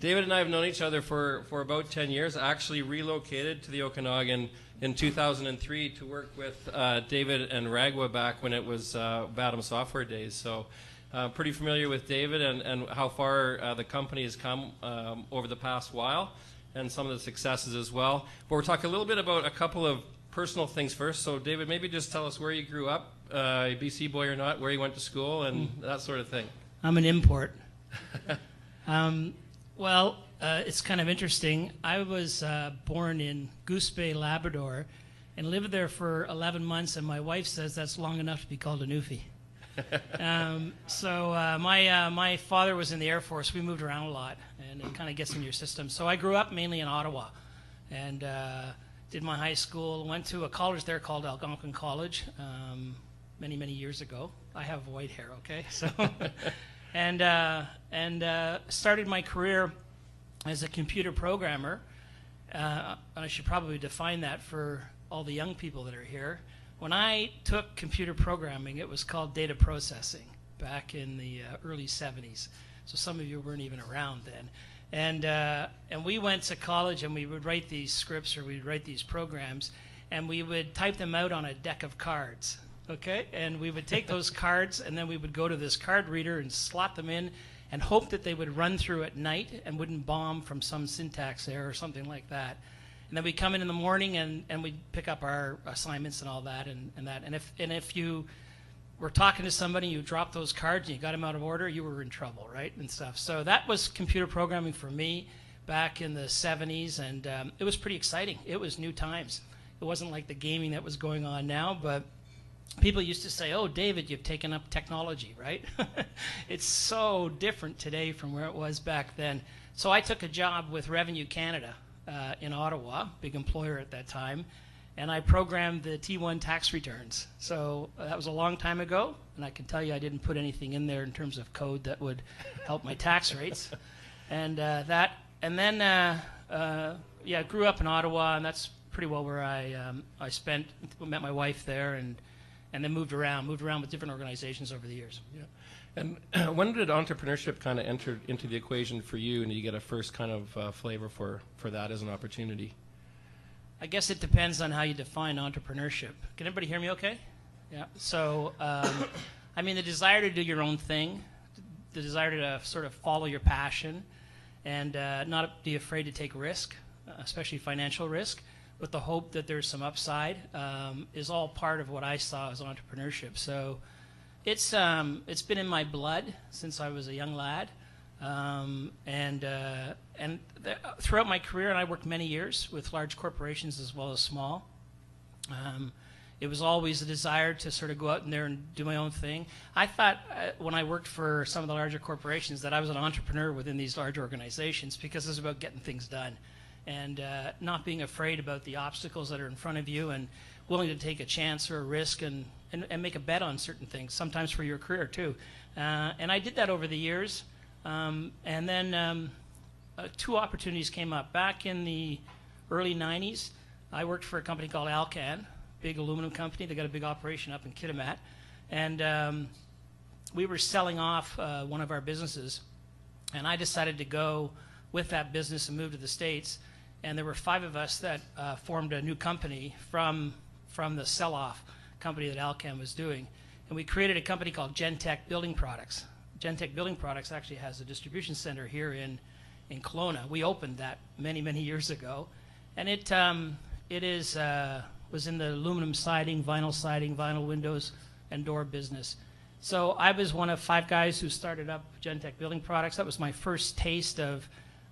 David and I have known each other for about 10 years. I actually relocated to the Okanagan in 2003 to work with David and Ragwa back when it was Batum Software days. So pretty familiar with David and how far the company has come over the past while, and some of the successes as well. But we're talking a little bit about a couple of personal things first. So David, maybe just tell us where you grew up, a BC boy or not, where you went to school, and that sort of thing. I'm an import. Well, it's kind of interesting. I was born in Goose Bay, Labrador, and lived there for 11 months, and my wife says that's long enough to be called a newfie. My father was in the Air Force. We moved around a lot, and it kind of gets in your system. So I grew up mainly in Ottawa, and did my high school, went to a college there called Algonquin College many, many years ago. I have white hair, okay? So, and started my career as a computer programmer. I should probably define that for all the young people that are here. When I took computer programming, it was called data processing back in the early 70s. So some of you weren't even around then. And we went to college and we would write these scripts, or we'd write these programs, and we would type them out on a deck of cards, okay? And we would take those cards, and then we would go to this card reader and slot them in and hope that they would run through at night and wouldn't bomb from some syntax error or something like that. And then we'd come in the morning and we'd pick up our assignments and all that and that. And if you were talking to somebody, you dropped those cards and you got them out of order, you were in trouble, right, and stuff. So that was computer programming for me back in the 70s, and it was pretty exciting. It was new times. It wasn't like the gaming that was going on now, but people used to say, "Oh, David, you've taken up technology," right? It's so different today from where it was back then. So I took a job with Revenue Canada in Ottawa, big employer at that time, and I programmed the T1 tax returns. So that was a long time ago, and I can tell you I didn't put anything in there in terms of code that would help my tax rates. And grew up in Ottawa, and that's pretty well where I met my wife there, and then moved around with different organizations over the years. Yeah. And when did entrepreneurship kind of enter into the equation for you, and you get a first kind of flavor for that as an opportunity? I guess it depends on how you define entrepreneurship. Can everybody hear me okay? Yeah. So, I mean, the desire to do your own thing, the desire to sort of follow your passion, and not be afraid to take risk, especially financial risk, with the hope that there's some upside, is all part of what I saw as entrepreneurship. So it's been in my blood since I was a young lad, throughout my career, and I worked many years with large corporations as well as small. It was always a desire to sort of go out in there and do my own thing. I thought when I worked for some of the larger corporations that I was an entrepreneur within these large organizations, because it was about getting things done and not being afraid about the obstacles that are in front of you, and willing to take a chance or a risk and make a bet on certain things, sometimes for your career too. And I did that over the years. And then two opportunities came up. Back in the early 90s, I worked for a company called Alcan, big aluminum company. They got a big operation up in Kitimat. And we were selling off one of our businesses. And I decided to go with that business and move to the States. And there were 5 of us that formed a new company from the sell-off company that Alcan was doing. And we created a company called Gentech Building Products. Gentech Building Products actually has a distribution center here in Kelowna. We opened that many, many years ago. And it was in the aluminum siding, vinyl windows, and door business. So I was one of 5 guys who started up Gentech Building Products. That was my first taste of,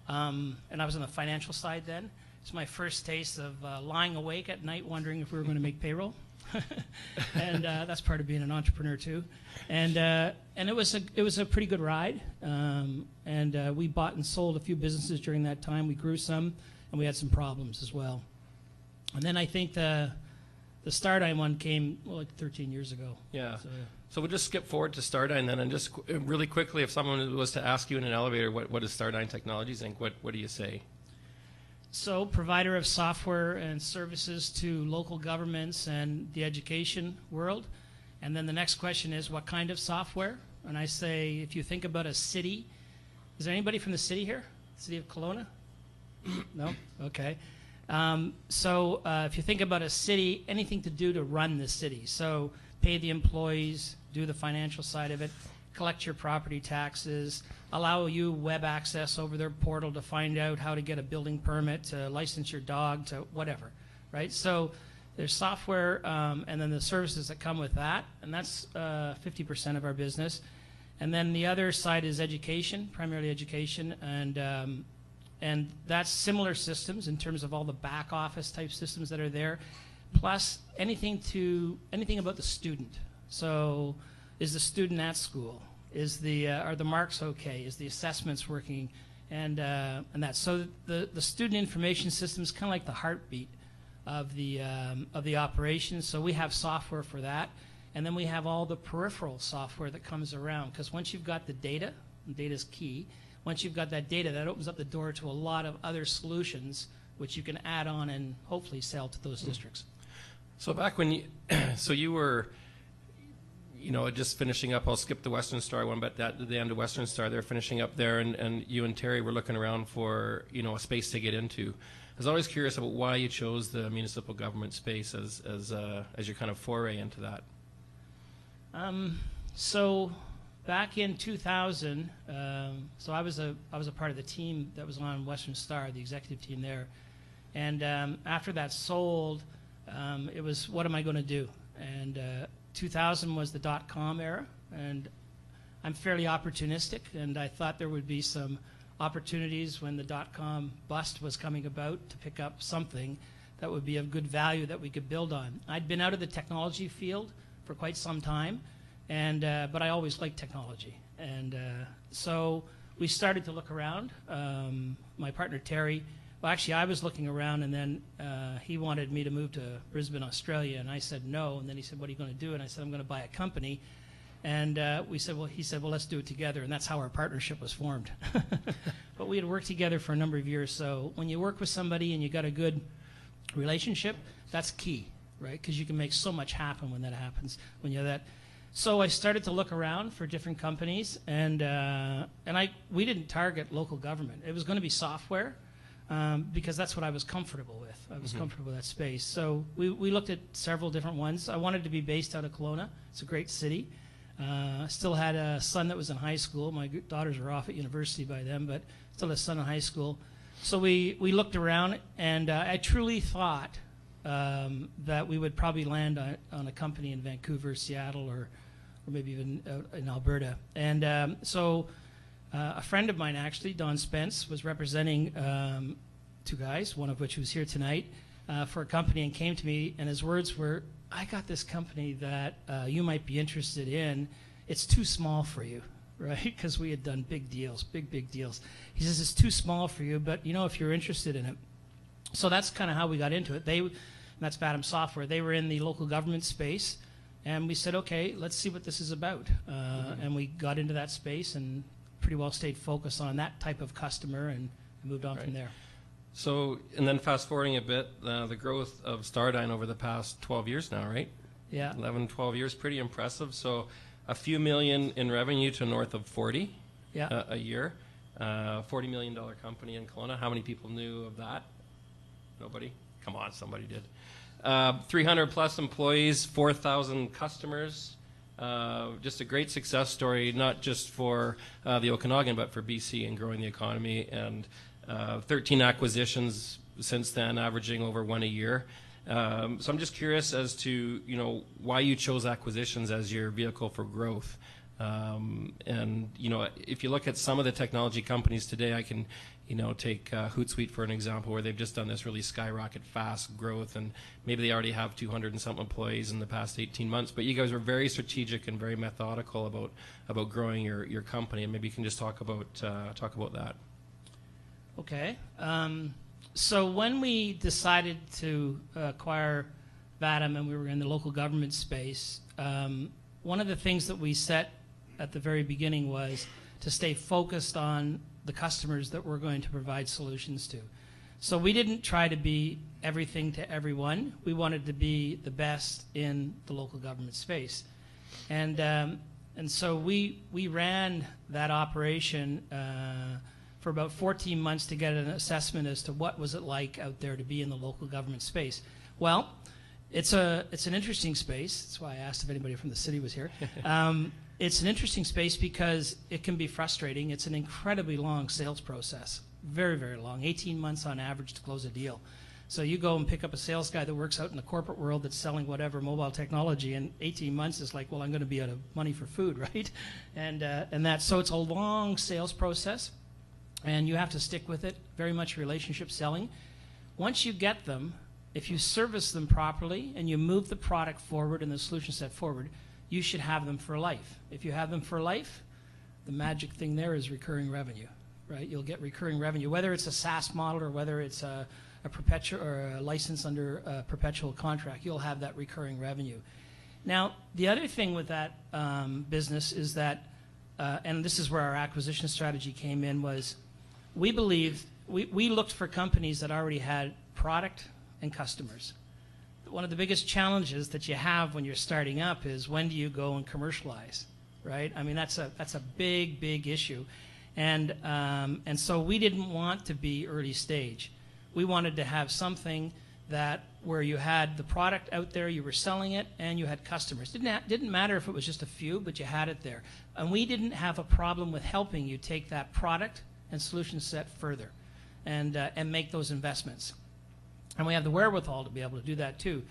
and I was on the financial side then. It's my first taste of lying awake at night wondering if we were going to make payroll. And that's part of being an entrepreneur too. And it was a pretty good ride. And we bought and sold a few businesses during that time. We grew some, and we had some problems as well. And then I think the StarDyne one came like 13 years ago. Yeah. So we'll just skip forward to StarDyne then, and just really quickly, if someone was to ask you in an elevator, what is StarDyne Technologies Inc., what do you say? So, provider of software and services to local governments and the education world. And then the next question is, what kind of software? And I say, if you think about a city, is there anybody from the city here? City of Kelowna? No? Okay. If you think about a city, anything to do to run the city. So pay the employees, do the financial side of it, collect your property taxes, allow you web access over their portal to find out how to get a building permit, to license your dog, to whatever, right? So there's software and then the services that come with that, and that's 50% of our business. And then the other side is education, primarily education, and that's similar systems in terms of all the back office type systems that are there, plus anything about the student. So is the student at school? Are the marks okay? Is the assessments working? And that. So the student information system is kind of like the heartbeat of the operation. So we have software for that, and then we have all the peripheral software that comes around. Because once you've got the data, and data is key. Once you've got that data, that opens up the door to a lot of other solutions which you can add on and hopefully sell to those districts. So back when you were, just finishing up, I'll skip the Western Star one, but at the end of Western Star, they're finishing up there, and you and Terry were looking around for, a space to get into. I was always curious about why you chose the municipal government space as your kind of foray into that. So back in 2000, so I was a part of the team that was on Western Star, the executive team there, and after that sold, it was, what am I going to do? And 2000 was the .com era, and I'm fairly opportunistic, and I thought there would be some opportunities when the .com bust was coming about to pick up something that would be of good value that we could build on. I'd been out of the technology field for quite some time, and but I always liked technology, and so we started to look around. My partner Terry, well, actually I was looking around, and then he wanted me to move to Brisbane, Australia, and I said no. And then he said, "What are you going to do?" And I said, "I'm going to buy a company." And he said, "Well, let's do it together." And that's how our partnership was formed. But we had worked together for a number of years. So when you work with somebody and you got a good relationship, that's key, right? Because you can make so much happen when that happens. When you're that. So I started to look around for different companies, and we didn't target local government. It was going to be software, because that's what I was comfortable with. I was comfortable with that space. So we looked at several different ones. I wanted to be based out of Kelowna. It's a great city. Still had a son that was in high school. My daughters were off at university by then, but still had a son in high school. So we looked around, and I truly thought that we would probably land on a company in Vancouver, Seattle, or maybe even in Alberta. And so a friend of mine, actually, Don Spence, was representing two guys, one of which was here tonight, for a company, and came to me, and his words were, "I got this company that you might be interested in. It's too small for you," right? Because we had done big deals, big deals. He says, "It's too small for you, but if you're interested in it." So that's kind of how we got into it. That's Vadim Software. They were in the local government space, and we said, okay, let's see what this is about. And we got into that space and pretty well stayed focused on that type of customer and moved on from there. So, and then fast forwarding a bit, the growth of StarDyne over the past 12 years now, right? Yeah. 11, 12 years, pretty impressive. So a few million in revenue to north of 40 a year. $40 million company in Kelowna. How many people knew of that? Nobody? Come on, somebody did. 300 plus employees, 4,000 customers. Just a great success story, not just for the Okanagan, but for BC and growing the economy. And 13 acquisitions since then, averaging over one a year. So I'm just curious as to why you chose acquisitions as your vehicle for growth. And if you look at some of the technology companies today, I can take Hootsuite for an example, where they've just done this really skyrocket fast growth, and maybe they already have 200 and something employees in the past 18 months. But you guys were very strategic and very methodical about growing your company, and maybe you can just talk about that. Okay. So when we decided to acquire Vadim, and we were in the local government space, one of the things that we set at the very beginning was to stay focused on the customers that we're going to provide solutions to. So we didn't try to be everything to everyone. We wanted to be the best in the local government space. And so we ran that operation for about 14 months to get an assessment as to what was it like out there to be in the local government space. Well, it's an interesting space. That's why I asked if anybody from the city was here. It's an interesting space because it can be frustrating. It's an incredibly long sales process, very, very long, 18 months on average to close a deal. So you go and pick up a sales guy that works out in the corporate world that's selling whatever mobile technology, and 18 months is like, well, I'm going to be out of money for food, right? So it's a long sales process, and you have to stick with it, very much relationship selling. Once you get them, if you service them properly and you move the product forward and the solution set forward, you should have them for life. If you have them for life, the magic thing there is recurring revenue, right? You'll get recurring revenue, whether it's a SaaS model or whether it's a perpetual or a license under a perpetual contract, you'll have that recurring revenue. Now, the other thing with that business is that, and this is where our acquisition strategy came in, was we believed, we looked for companies that already had product and customers. One of the biggest challenges that you have when you're starting up is when do you go and commercialize, right? I mean, that's a big, big issue. And so we didn't want to be early stage. We wanted to have something that where you had the product out there, you were selling it, and you had customers. Didn't matter if it was just a few, but you had it there. And we didn't have a problem with helping you take that product and solution set further and make those investments. And we have the wherewithal to be able to do that too.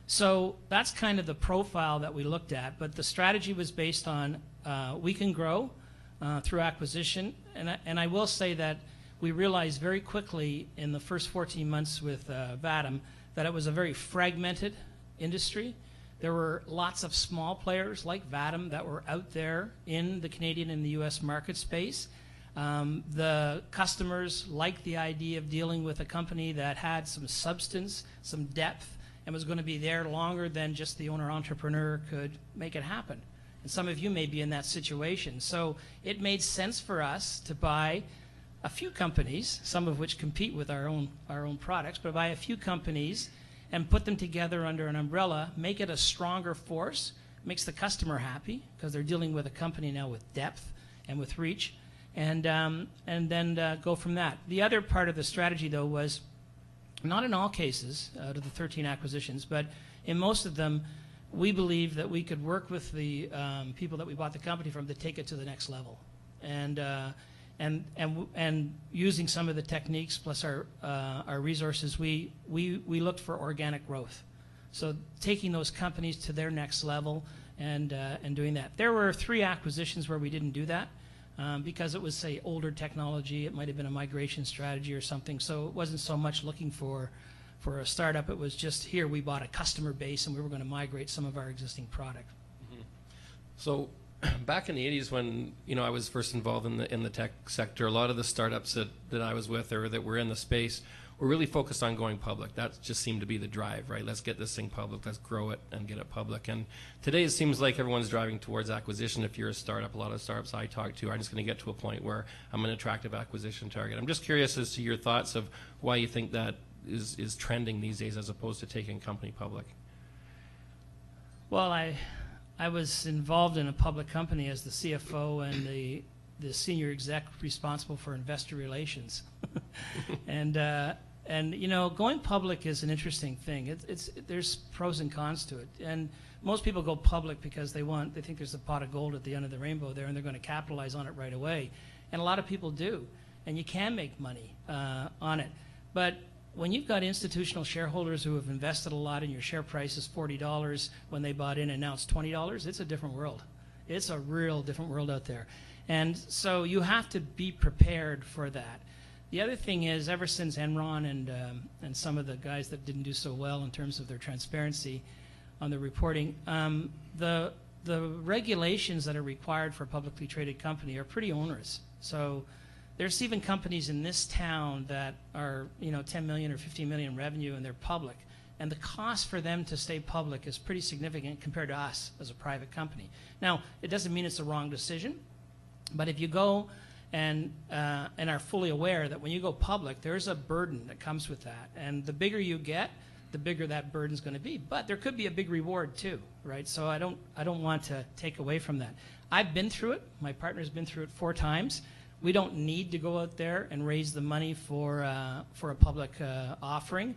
So that's kind of the profile that we looked at. But the strategy was based on we can grow through acquisition. And I will say that we realized very quickly in the first 14 months with Vadim that it was a very fragmented industry. There were lots of small players like Vadim that were out there in the Canadian and the US market space. The customers liked the idea of dealing with a company that had some substance, some depth, and was going to be there longer than just the owner-entrepreneur could make it happen. And some of you may be in that situation. So it made sense for us to buy a few companies, some of which compete with our own products, but buy a few companies and put them together under an umbrella, make it a stronger force, makes the customer happy because they're dealing with a company now with depth and with reach. And then go from that. The other part of the strategy, though, was not in all cases out of the 13 acquisitions, but in most of them, we believed that we could work with the people that we bought the company from to take it to the next level. And using some of the techniques plus our resources, we looked for organic growth. So taking those companies to their next level and doing that. There were 3 acquisitions where we didn't do that. Because it was, say, older technology, it might have been a migration strategy or something. So it wasn't so much looking for a startup. It was just here we bought a customer base and we were going to migrate some of our existing product. Mm-hmm. So back in the 80s when I was first involved in the tech sector, a lot of the startups that I was with or that were in the space were really focused on going public. That just seemed to be the drive, right? Let's get this thing public, let's grow it and get it public. And today it seems like everyone's driving towards acquisition. If you're a startup, a lot of startups I talk to are just going to get to a point where I'm an attractive acquisition target. I'm just curious as to your thoughts of why you think that is trending these days as opposed to taking a company public. Well, I was involved in a public company as the CFO and the senior exec responsible for investor relations. And going public is an interesting thing. There's pros and cons to it. And most people go public because they think there's a pot of gold at the end of the rainbow there and they're going to capitalize on it right away. And a lot of people do. And you can make money on it. But when you've got institutional shareholders who have invested a lot and your share price is $40 when they bought in and now it's $20, it's a different world. It's a real different world out there. And so you have to be prepared for that. The other thing is, ever since Enron and some of the guys that didn't do so well in terms of their transparency on the reporting, the regulations that are required for a publicly traded company are pretty onerous. So there's even companies in this town that are 10 million or 15 million revenue and they're public. And the cost for them to stay public is pretty significant compared to us as a private company. Now, it doesn't mean it's a wrong decision, but if you go and are fully aware that when you go public, there's a burden that comes with that. And the bigger you get, the bigger that burden's going to be. But there could be a big reward too, right? So I don't want to take away from that. I've been through it. My partner's been through it 4 times. We don't need to go out there and raise the money for a public offering.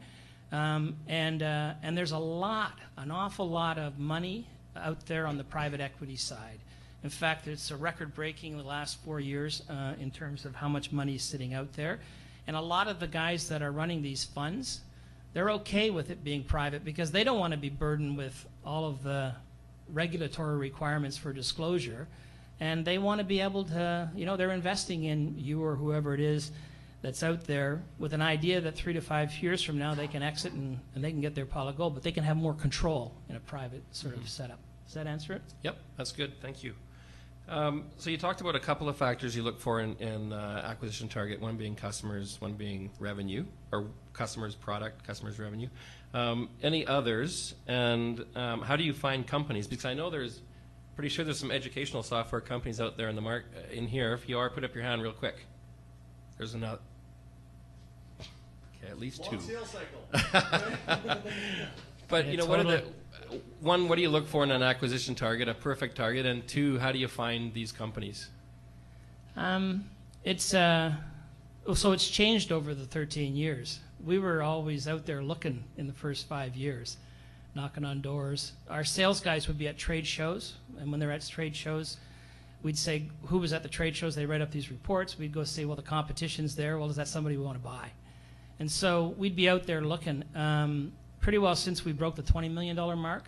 And there's an awful lot of money out there on the private equity side. In fact, it's a record-breaking in the last 4 years in terms of how much money is sitting out there. And a lot of the guys that are running these funds, they're okay with it being private because they don't want to be burdened with all of the regulatory requirements for disclosure. And they want to be able to, they're investing in you or whoever it is that's out there with an idea that 3 to 5 years from now they can exit and they can get their pile of gold, but they can have more control in a private sort of setup. Does that answer it? Yep, that's good. Thank you. So you talked about a couple of factors you look for in acquisition target, one being customers, one being revenue, or customers' product, customers' revenue. Any others, and how do you find companies? Because I know pretty sure there's some educational software companies out there in here. If you are, put up your hand real quick. There's another. Okay, at least two. Long sales cycle. But Yeah, what are totally. one, what do you look for in an acquisition target, a perfect target, and two, how do you find these companies? It's changed over the 13 years. We were always out there looking in the first 5 years, knocking on doors. Our sales guys would be at trade shows, and when they're at trade shows, we'd say, who was at the trade shows? They write up these reports. We'd go say, well, the competition's there. Well, is that somebody we want to buy? And so we'd be out there looking. Pretty well since we broke the $20 million mark,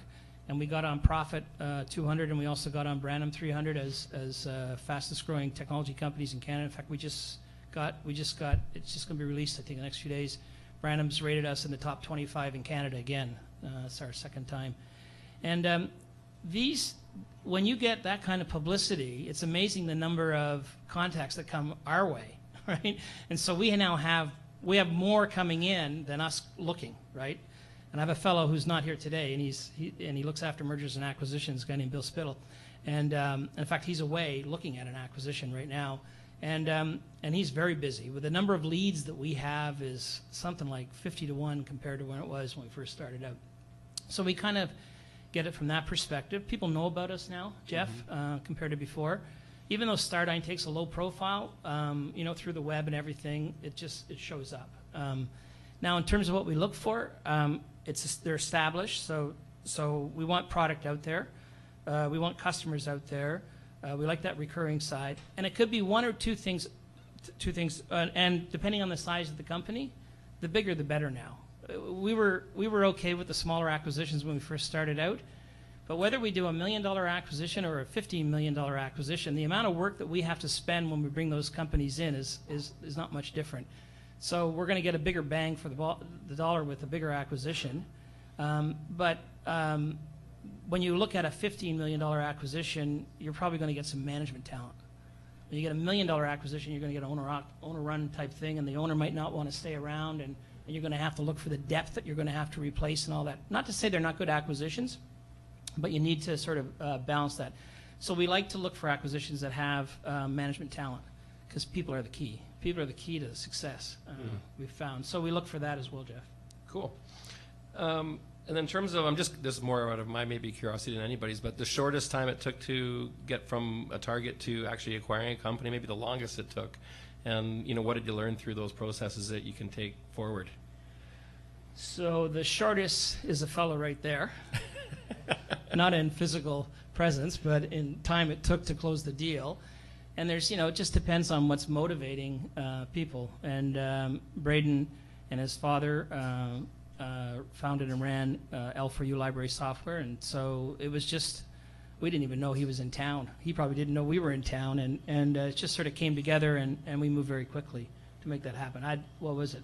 and we got on Profit 200, and we also got on Brandom 300 as fastest growing technology companies in Canada. In fact, it's just going to be released, I think, in the next few days. Brandon's rated us in the top 25 in Canada again. It's our second time. And when you get that kind of publicity, it's amazing the number of contacts that come our way, right? And so we have more coming in than us looking, right? And I have a fellow who's not here today, and he looks after mergers and acquisitions, a guy named Bill Spittle. And in fact, he's away looking at an acquisition right now. And he's very busy. With the number of leads that we have is something like 50 to 1 compared to when it was when we first started out. So we kind of get it from that perspective. People know about us now, Jeff, compared to before. Even though StarDyne takes a low profile, through the web and everything, it shows up. Now, in terms of what we look for, they're established. So we want product out there. We want customers out there. We like that recurring side, and it could be one or two things. And depending on the size of the company, the bigger the better. Now, we were okay with the smaller acquisitions when we first started out, but whether we do $1 million acquisition or a $15 million acquisition, the amount of work that we have to spend when we bring those companies in is not much different. So we're going to get a bigger bang for the dollar with a bigger acquisition, but when you look at a $15 million acquisition, you're probably going to get some management talent. When you get a $1 million acquisition, you're going to get an owner-run type thing, and the owner might not want to stay around, and you're going to have to look for the depth that you're going to have to replace and all that. Not to say they're not good acquisitions, but you need to sort of balance that. So we like to look for acquisitions that have management talent, because people are the key. People are the key to success, we've found. So we look for that as well, Jeff. Cool. And in terms of, this is more out of my maybe curiosity than anybody's, but the shortest time it took to get from a target to actually acquiring a company, maybe the longest it took, and what did you learn through those processes that you can take forward? So the shortest is a fellow right there, not in physical presence, but in time it took to close the deal. And there's, it just depends on what's motivating people. And Braden and his father founded and ran L4U Library Software, and so it was just, we didn't even know he was in town. He probably didn't know we were in town, and it just sort of came together, and we moved very quickly to make that happen. What was it?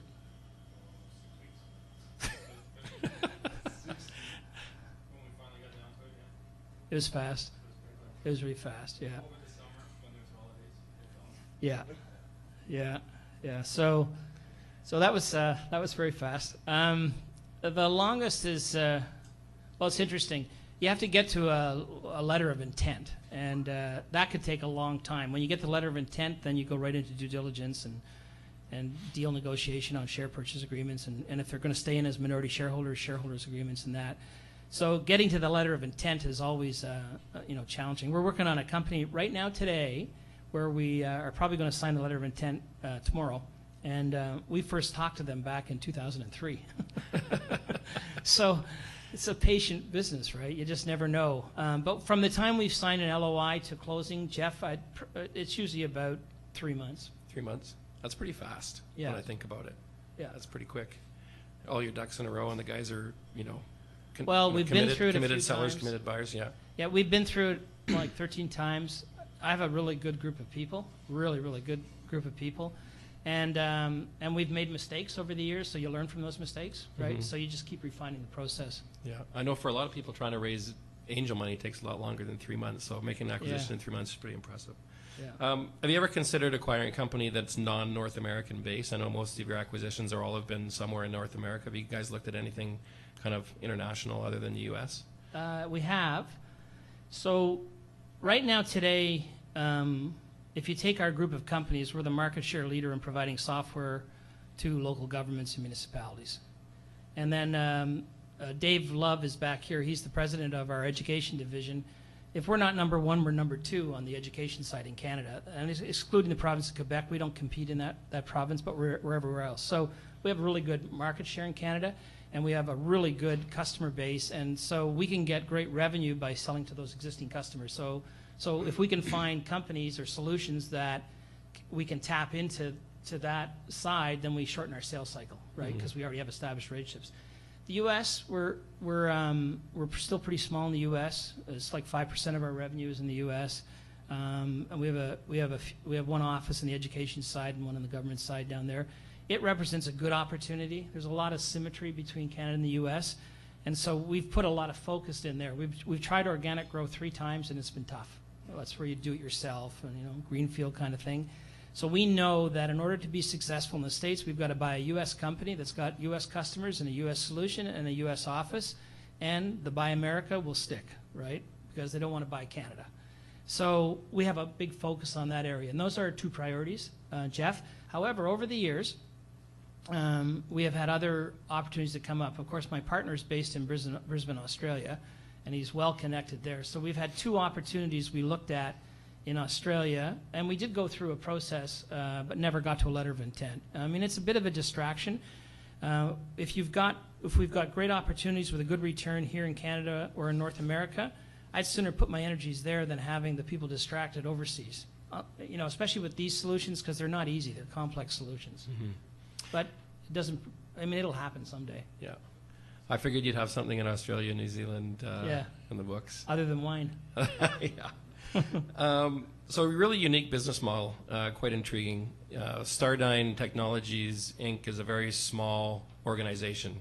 It was fast. It was really fast, yeah. Yeah. So that was very fast. The longest is, it's interesting. You have to get to a letter of intent, and that could take a long time. When you get the letter of intent, then you go right into due diligence and deal negotiation on share purchase agreements, and if they're going to stay in as minority shareholders agreements and that. So getting to the letter of intent is always challenging. We're working on a company right now today. where we are probably going to sign a letter of intent tomorrow. And we first talked to them back in 2003. So it's a patient business, right? You just never know. But from the time we've signed an LOI to closing, Jeff, it's usually about 3 months. 3 months? That's pretty fast Yeah. when I think about it. Yeah. That's pretty quick. All your ducks in a row, and the guys are, Well, we've been through it a few committed sellers, times. committed buyers, yeah. Yeah, we've been through it like 13 times. I have a really good group of people, really, really good group of people. And we've made mistakes over the years, so you learn from those mistakes, right? Mhm. So you just keep refining the process. Yeah, I know for a lot of people trying to raise angel money takes a lot longer than 3 months, so making an acquisition Yeah. in 3 months is pretty impressive. Yeah. Have you ever considered acquiring a company that's non-North American based? I know most of your acquisitions are all have been somewhere in North America. Have you guys looked at anything kind of international other than the U.S.? We have. So right now today, if you take our group of companies, we're the market share leader in providing software to local governments and municipalities. And then Dave Love is back here. He's the president of our education division. If we're not number one, we're number two on the education side in Canada. And excluding the province of Quebec, we don't compete in that province, but we're everywhere else. So we have a really good market share in Canada, and we have a really good customer base. And so we can get great revenue by selling to those existing customers. So if we can find companies or solutions that we can tap into that side, then we shorten our sales cycle, right? Because we already have established relationships. The U.S., we're still pretty small in the U.S. It's like 5% of our revenue is in the U.S. And we have one office in the education side and one on the government side down there. It represents a good opportunity. There's a lot of symmetry between Canada and the U.S. And so we've put a lot of focus in there. We've tried organic growth 3 times, and it's been tough. Well, that's where you do it yourself, and greenfield kind of thing. So we know that in order to be successful in the States, we've got to buy a U.S. company that's got U.S. customers and a U.S. solution and a U.S. office, and the Buy America will stick, right? Because they don't want to buy Canada. So we have a big focus on that area, and those are our 2 priorities, Jeff. However, over the years, we have had other opportunities that come up. Of course, my partner is based in Brisbane, Australia, and he's well connected there. So we've had 2 opportunities we looked at in Australia, and we did go through a process, but never got to a letter of intent. I mean, it's a bit of a distraction. If we've got great opportunities with a good return here in Canada or in North America, I'd sooner put my energies there than having the people distracted overseas. Especially with these solutions, because they're not easy. They're complex solutions. Mm-hmm. But it doesn't. I mean, it'll happen someday. Yeah. I figured you'd have something in Australia, New Zealand in the books. Other than wine. Yeah. So a really unique business model, quite intriguing. StarDyne Technologies, Inc. is a very small organization,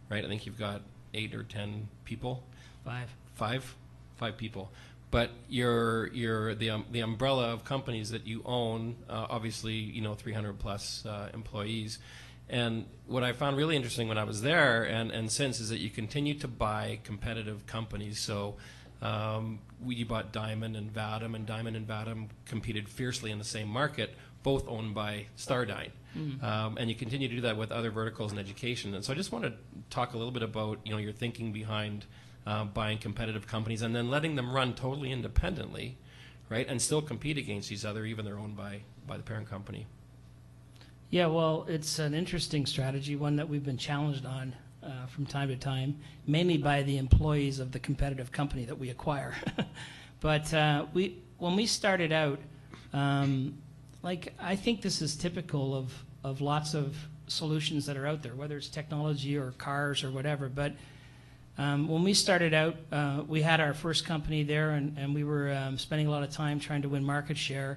right? I think you've got 8 or 10 people. 5. 5 people. But you're the umbrella of companies that you own, obviously, 300 plus employees. And what I found really interesting when I was there and since is that you continue to buy competitive companies. So you bought Diamond and Vadim competed fiercely in the same market, both owned by StarDyne. And you continue to do that with other verticals in education. And so I just want to talk a little bit about your thinking behind buying competitive companies and then letting them run totally independently, right, and still compete against each other, even they're owned by the parent company. Yeah, well, it's an interesting strategy, one that we've been challenged on from time to time, mainly by the employees of the competitive company that we acquire. But when we started out, I think this is typical of lots of solutions that are out there, whether it's technology or cars or whatever. But when we started out, we had our first company there, and we were spending a lot of time trying to win market share.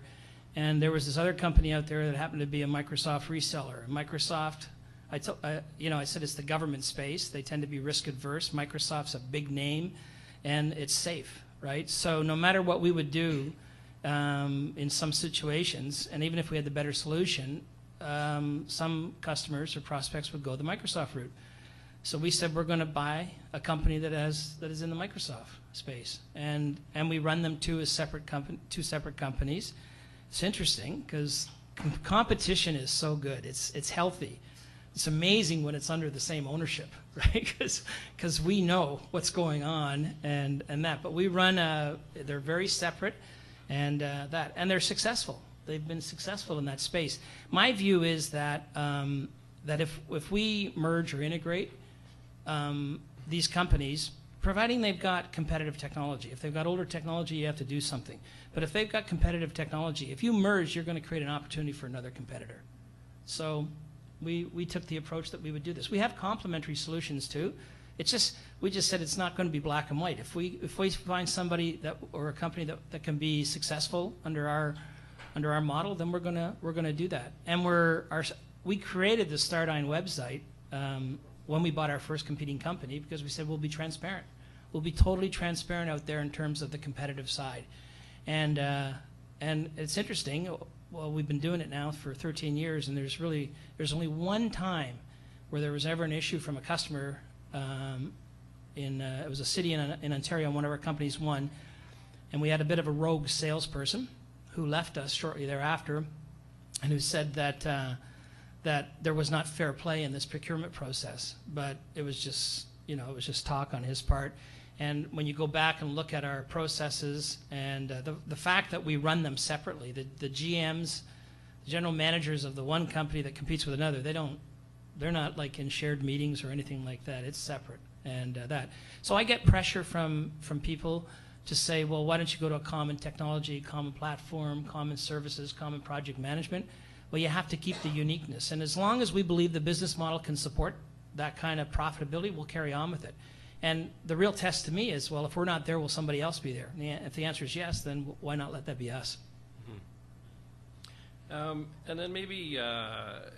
And there was this other company out there that happened to be a Microsoft reseller. Microsoft, I said it's the government space. They tend to be risk adverse. Microsoft's a big name, and it's safe, right? So no matter what we would do in some situations, and even if we had the better solution, some customers or prospects would go the Microsoft route. So we said we're going to buy a company that is in the Microsoft space, and we run them two separate companies. It's interesting because competition is so good. It's healthy. It's amazing when it's under the same ownership, right? Because we know what's going on and that. But we run they're very separate, and they're successful. they've been successful in that space. My view is that that if we merge or integrate these companies, providing they've got competitive technology. If they've got older technology, you have to do something. But if they've got competitive technology, if you merge, you're going to create an opportunity for another competitor. So we took the approach that we would do this. We have complementary solutions too. It's just, we just said it's not going to be black and white. If we find somebody that, or a company that can be successful under our model, then we're gonna do that. And we created the StarDyne website when we bought our first competing company, because we said we'll be transparent. We'll be totally transparent out there in terms of the competitive side. And it's interesting. Well, we've been doing it now for 13 years, and there's only one time where there was ever an issue from a customer. It was a city in Ontario, and one of our companies won, and we had a bit of a rogue salesperson who left us shortly thereafter, and who said that that there was not fair play in this procurement process. But it was just, it was just talk on his part. And when you go back and look at our processes and the fact that we run them separately, the GMs, the general managers of the one company that competes with another, they're not like in shared meetings or anything like that. It's separate. And so I get pressure from people to say, well, why don't you go to a common technology, common platform, common services, common project management? Well, you have to keep the uniqueness. And as long as we believe the business model can support that kind of profitability, we'll carry on with it. And the real test to me is, well, if we're not there, will somebody else be there? And if the answer is yes, then why not let that be us? And then maybe,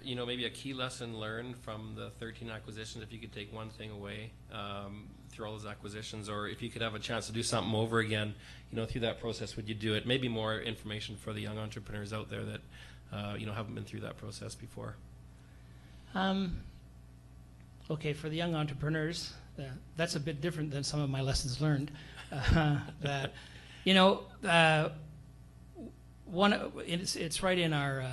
maybe a key lesson learned from the 13 acquisitions, if you could take one thing away through all those acquisitions, or if you could have a chance to do something over again, through that process, would you do it? Maybe more information for the young entrepreneurs out there that, haven't been through that process before. Okay, for the young entrepreneurs, that's a bit different than some of my lessons learned. It's right in our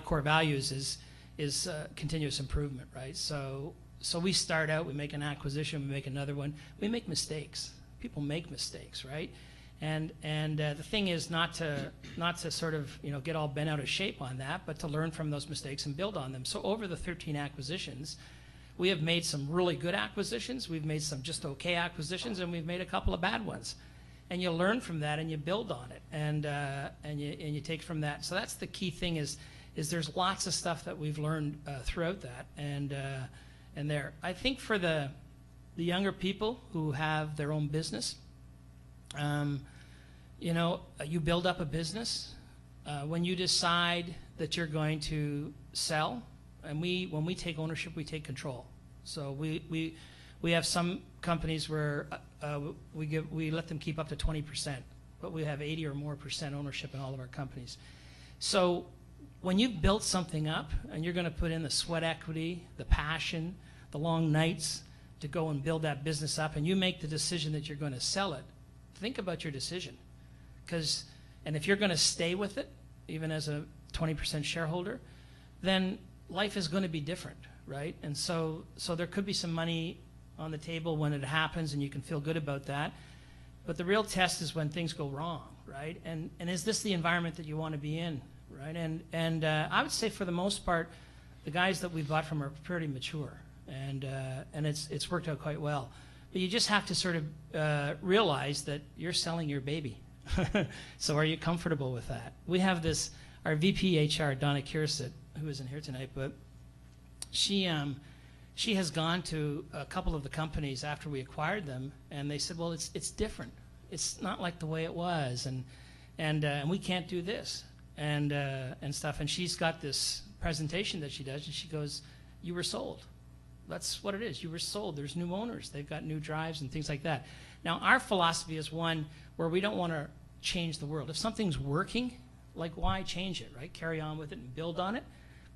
core values is continuous improvement, right? So we start out, we make an acquisition, we make another one, we make mistakes. People make mistakes, right? And the thing is not to sort of get all bent out of shape on that, but to learn from those mistakes and build on them. So over the 13 acquisitions, we have made some really good acquisitions, we've made some just okay acquisitions, and we've made a couple of bad ones. And you learn from that and you build on it, and you take from that. So that's the key thing is there's lots of stuff that we've learned throughout that, and there. I think for the younger people who have their own business, you build up a business. When you decide that you're going to sell, and when we take ownership, we take control. So we have some companies where we let them keep up to 20%, but we have 80 or more % ownership in all of our companies. So when you've built something up and you're going to put in the sweat equity, the passion, the long nights to go and build that business up, and you make the decision that you're going to sell it, think about your decision. And if you're going to stay with it, even as a 20% shareholder, then life is going to be different, right? And so there could be some money on the table when it happens, and you can feel good about that. But the real test is when things go wrong, right? And is this the environment that you want to be in, right? And I would say for the most part, the guys that we bought from are pretty mature, and it's worked out quite well. But you just have to sort of realize that you're selling your baby. So are you comfortable with that? We have our VP HR, Donna Kiersit, who isn't here tonight, but she has gone to a couple of the companies after we acquired them, and they said, well, it's different. It's not like the way it was, and we can't do this, and stuff. And she's got this presentation that she does, and she goes, you were sold. That's what it is. You were sold. There's new owners. They've got new drives and things like that. Now, our philosophy is one where we don't want to change the world. If something's working, like, why change it, right? Carry on with it and build on it.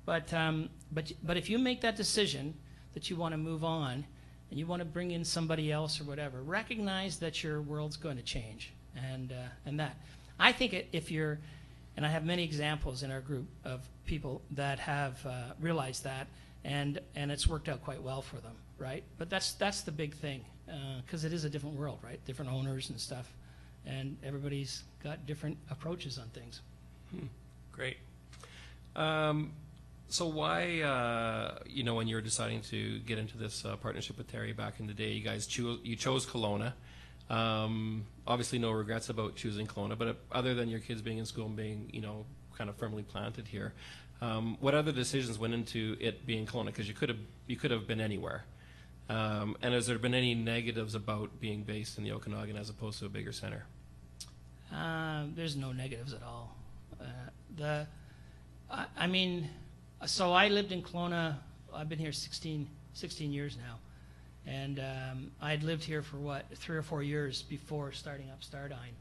But if you make that decision that you want to move on and you want to bring in somebody else or whatever, recognize that your world's going to change. And that. I think if you're, and I have many examples in our group of people that have realized that, and it's worked out quite well for them, right? But that's the big thing, because it is a different world, right? Different owners and stuff. and everybody's got different approaches on things. Great. So why, when you were deciding to get into this partnership with Terry back in the day, you guys chose Kelowna. Obviously, no regrets about choosing Kelowna, but other than your kids being in school and being, kind of firmly planted here, what other decisions went into it being Kelowna? Because you could have been anywhere. And has there been any negatives about being based in the Okanagan as opposed to a bigger center? There's no negatives at all. So I lived in Kelowna. I've been here 16 years now. And I'd lived here for 3 or 4 years before starting up StarDyne,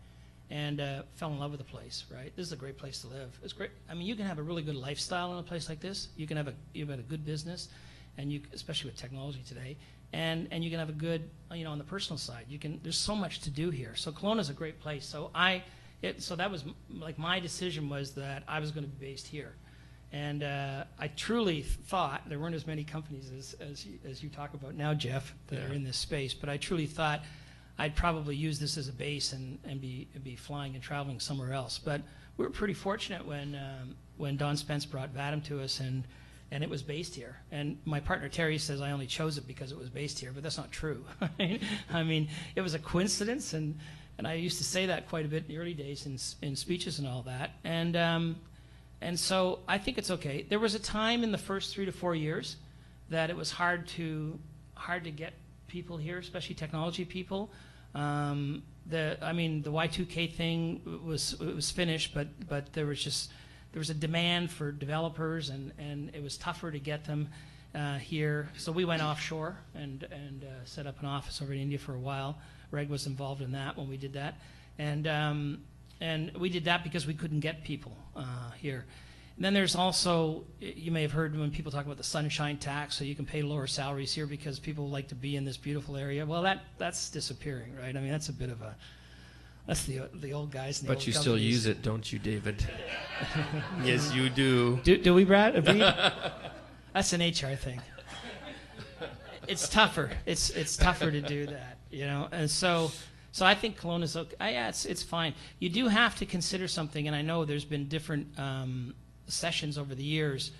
and fell in love with the place. Right, this is a great place to live. It's great. I mean, you can have a really good lifestyle in a place like this. You can have a good business, and especially with technology today, and you can have a good, on the personal side. There's so much to do here. So Kelowna's a great place. So so that was like my decision was that I was going to be based here. And I truly thought, there weren't as many companies as you talk about now, Jeff, that are in this space, but I truly thought I'd probably use this as a base and be flying and traveling somewhere else. But we were pretty fortunate when Don Spence brought Vadim to us, and it was based here. And my partner Terry says I only chose it because it was based here, but that's not true. I mean, it was a coincidence, and I used to say that quite a bit in the early days in speeches and all that. And so I think it's okay. There was a time in the first 3 to 4 years that it was hard to get people here, especially technology people. The Y2K thing was finished, but there was a demand for developers, and it was tougher to get them here. So we went offshore and set up an office over in India for a while. Reg was involved in that when we did that, and we did that because we couldn't get people here. And then there's also, you may have heard when people talk about the sunshine tax, so you can pay lower salaries here because people like to be in this beautiful area. Well, that's disappearing, right? I mean, that's a bit of that's the old guys. And the but old you companies. still use it, don't you, David? Yes, you do. Do we, Brad? That's an HR thing. It's tougher. It's tougher to do that, and so I think Kelowna's okay. Yeah, it's fine. You do have to consider something, and I know there's been different sessions over the years.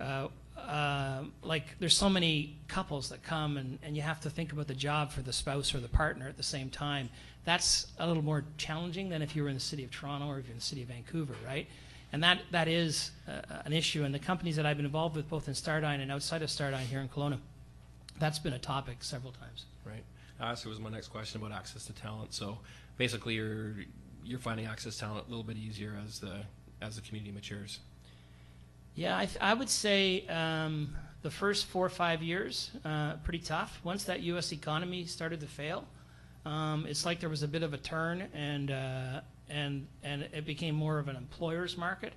Like there's so many couples that come, and you have to think about the job for the spouse or the partner at the same time. That's a little more challenging than if you were in the city of Toronto or if you're in the city of Vancouver, right? And that is an issue. And the companies that I've been involved with, both in StarDyne and outside of StarDyne here in Kelowna, that's been a topic several times. Right. So was my next question about access to talent. So basically, you're finding access to talent a little bit easier as the community matures. Yeah, I would say the first 4 or 5 years pretty tough. Once that U.S. economy started to fail, it's like there was a bit of a turn, and it became more of an employer's market.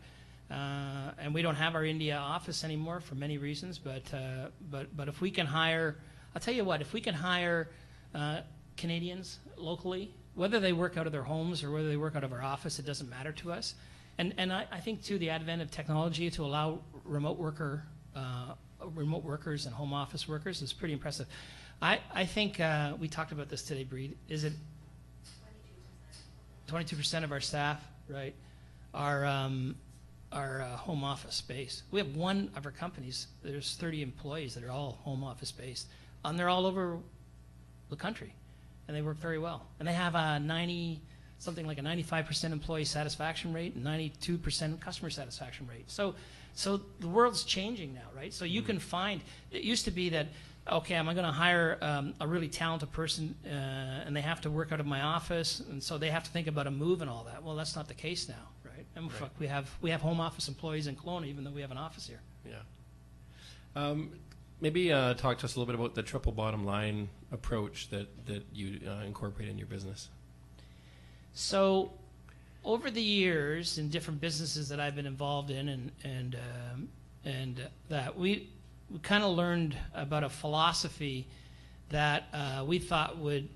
And we don't have our India office anymore for many reasons. But if we can hire, I'll tell you what, if we can hire Canadians locally, whether they work out of their homes or whether they work out of our office, it doesn't matter to us. And I think too, the advent of technology to allow remote workers and home office workers is pretty impressive. I think we talked about this today, Breed. Is it 22% of our staff, right, are home office based? We have one of our companies. There's 30 employees that are all home office based, and they're all over the country, and they work very well. And they have something like a 95% employee satisfaction rate and 92% customer satisfaction rate. So the world's changing now, right? So you can find, it used to be that, okay, am I going to hire a really talented person and they have to work out of my office, and so they have to think about a move and all that. Well, that's not the case now, right? And right. We have home office employees in Kelowna, even though we have an office here. Yeah. Maybe talk to us a little bit about the triple bottom line approach that you incorporate in your business. So over the years in different businesses that I've been involved in and that we kind of learned about a philosophy that we thought would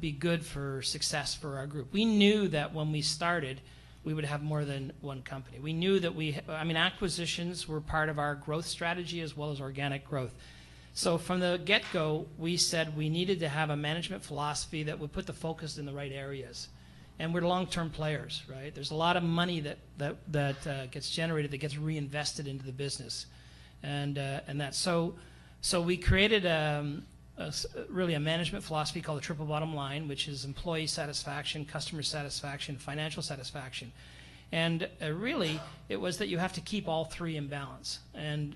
be good for success for our group. We knew that when we started, we would have more than one company. We knew that acquisitions were part of our growth strategy as well as organic growth. So from the get-go, we said we needed to have a management philosophy that would put the focus in the right areas. and we're long-term players, right? There's a lot of money that gets generated that gets reinvested into the business, and that. So we created really a management philosophy called the triple bottom line, which is employee satisfaction, customer satisfaction, financial satisfaction. And really, it was that you have to keep all three in balance. And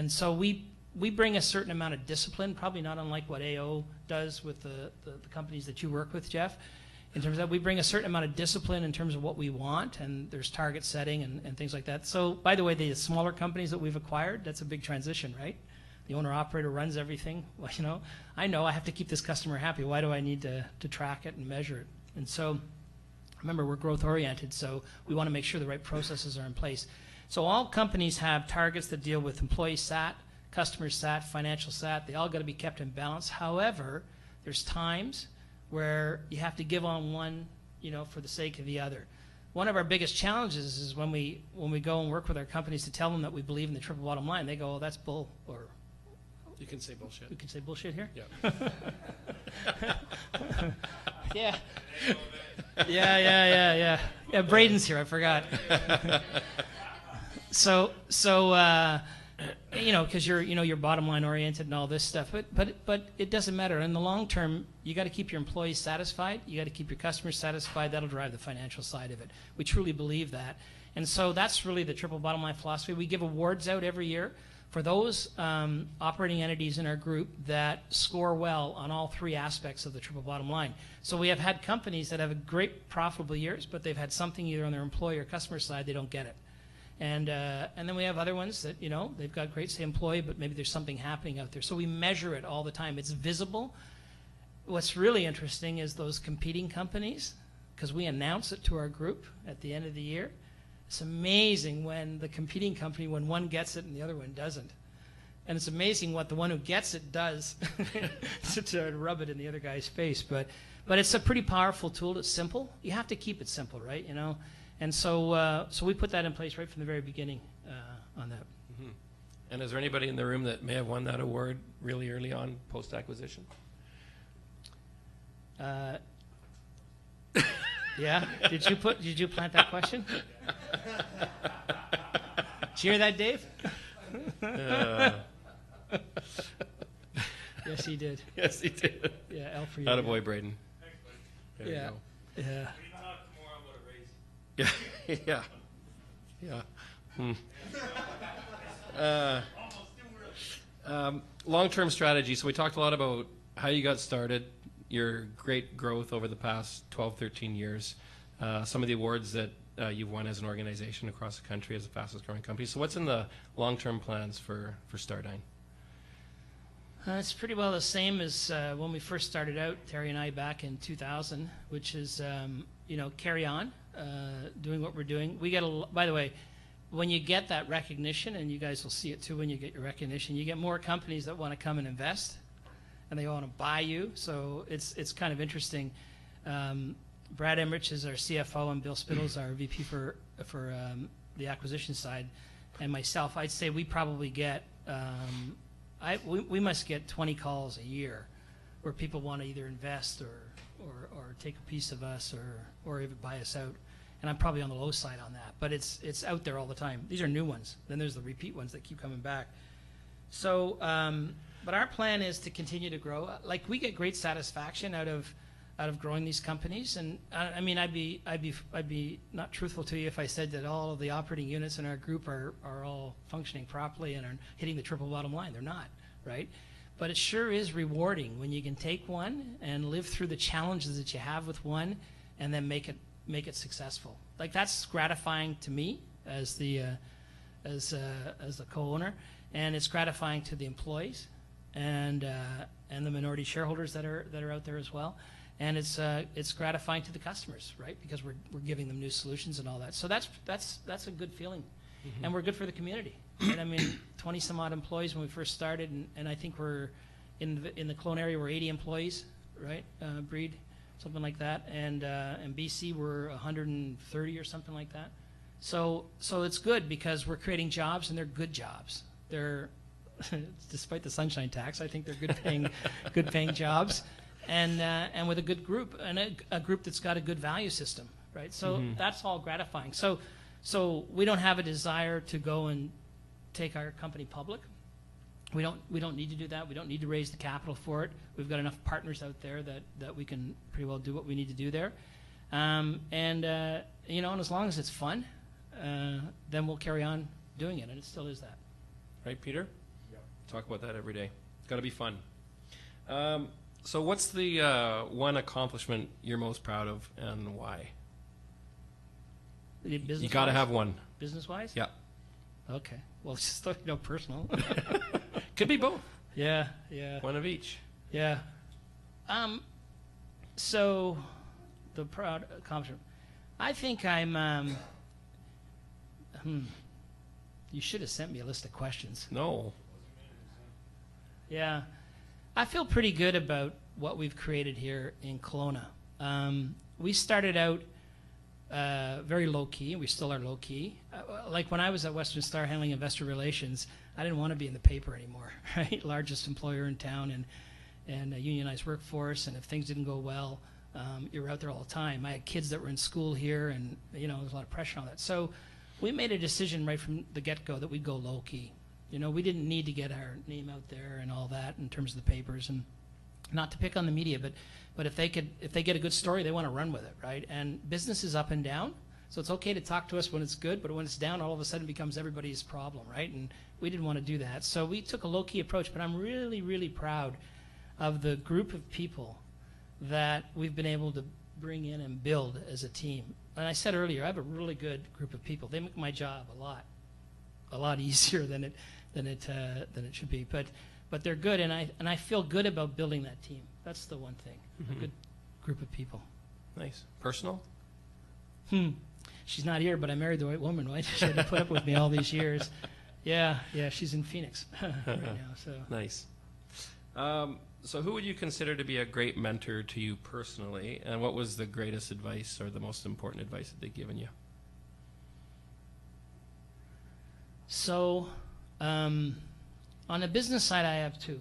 so we bring a certain amount of discipline, probably not unlike what AO does with the companies that you work with, Jeff, in terms of that we bring a certain amount of discipline in terms of what we want, and there's target setting and things like that. So, by the way, the smaller companies that we've acquired, that's a big transition, right? The owner-operator runs everything. Well, you know I have to keep this customer happy. Why do I need to track it and measure it? And so, remember, we're growth-oriented, so we want to make sure the right processes are in place. So all companies have targets that deal with employee sat, customer sat, financial sat. They all got to be kept in balance. However, there's times where you have to give on one, for the sake of the other. One of our biggest challenges is when we go and work with our companies to tell them that we believe in the triple bottom line. They go, "Oh, that's bull," or you can say bullshit. We can say bullshit here? Yeah. Yeah. Yeah, Braden's here, I forgot. So because you're bottom line oriented and all this stuff, but it doesn't matter. In the long term, you got to keep your employees satisfied. You got to keep your customers satisfied. That'll drive the financial side of it. We truly believe that, and so that's really the triple bottom line philosophy. We give awards out every year for those operating entities in our group that score well on all three aspects of the triple bottom line. So we have had companies that have great profitable years, but they've had something either on their employee or customer side they don't get it. And then we have other ones that, they've got great, say, employee, but maybe there's something happening out there. So we measure it all the time. It's visible. What's really interesting is those competing companies, because we announce it to our group at the end of the year. It's amazing when the competing company, when one gets it and the other one doesn't. And it's amazing what the one who gets it does to rub it in the other guy's face. But it's a pretty powerful tool. It's simple. You have to keep it simple, right? And so we put that in place right from the very beginning on that. Mm-hmm. And is there anybody in the room that may have won that award really early on, post-acquisition? Yeah. Did you plant that question? Did you hear that, Dave? Yes, he did. Yes, he did. Yeah, L for you. Attaboy, Braden. There yeah. you go. Yeah. Yeah. Long-term strategy. So we talked a lot about how you got started, your great growth over the past 12, 13 years, some of the awards that you've won as an organization across the country as the fastest growing company. So what's in the long-term plans for StarDyne? It's pretty well the same as when we first started out, Terry and I, back in 2000, which is, carry on. Doing what we're doing. We get by the way, when you get that recognition, and you guys will see it too when you get your recognition, you get more companies that want to come and invest, and they want to buy you. So it's kind of interesting. Brad Emmerich is our CFO, and Bill Spittle's our VP for the acquisition side, and myself. I'd say we probably get we must get 20 calls a year where people want to either invest or take a piece of us or even buy us out. And I'm probably on the low side on that, but it's out there all the time. These are new ones. Then there's the repeat ones that keep coming back. So, but our plan is to continue to grow. Like, we get great satisfaction out of growing these companies. And I mean, I'd be not truthful to you if I said that all of the operating units in our group are all functioning properly and are hitting the triple bottom line. They're not, right? But it sure is rewarding when you can take one and live through the challenges that you have with one, and then make it successful. Like, that's gratifying to me as the co-owner, and it's gratifying to the employees and the minority shareholders that are out there as well. And it's gratifying to the customers, right? Because we're giving them new solutions and all that. So that's a good feeling, mm-hmm. And we're good for the community. And I mean, 20 some odd employees when we first started, and I think we're in the Kelowna area we're 80 employees, right? Breed, something like that. And BC we're 130 or something like that. So it's good because we're creating jobs, and they're good jobs. They're despite the sunshine tax, I think they're good paying jobs. and with a good group, and a group that's got a good value system, right? So that's all gratifying. So we don't have a desire to go and take our company public. We don't need to do that. We don't need to raise the capital for it. We've got enough partners out there that we can pretty well do what we need to do there. And as long as it's fun, then we'll carry on doing it, and it still is that. Right, Peter? Yeah. Talk about that every day. It's got to be fun. So what's the one accomplishment you're most proud of, and why? You got to have one. Business-wise? Yeah. Okay. Well, it's just personal. Could be both. Yeah. One of each. Yeah. So, the proud accomplishment. I think I'm. You should have sent me a list of questions. No. Yeah. I feel pretty good about what we've created here in Kelowna. We started out very low-key. We still are low-key. Like when I was at Western Star handling investor relations, I didn't want to be in the paper anymore, right? Largest employer in town and a unionized workforce, and if things didn't go well, you were out there all the time. I had kids that were in school here, and there was a lot of pressure on that. So we made a decision right from the get-go that we'd go low-key. We didn't need to get our name out there and all that in terms of the papers, and not to pick on the media, but if they get a good story, they want to run with it, right? And business is up and down, so it's okay to talk to us when it's good, but when it's down, all of a sudden it becomes everybody's problem, right? And we didn't want to do that, so we took a low-key approach. But I'm really, really proud of the group of people that we've been able to bring in and build as a team. And I said earlier, I have a really good group of people. They make my job a lot easier than it should be. But they're good, and I feel good about building that team. That's the one thing. A good group of people. Nice. Personal? She's not here, but I married the right woman, right? She had to put up with me all these years. Yeah, she's in Phoenix right now. So Nice. So who would you consider to be a great mentor to you personally, and what was the greatest advice or the most important advice that they've given you? So, on the business side, I have two.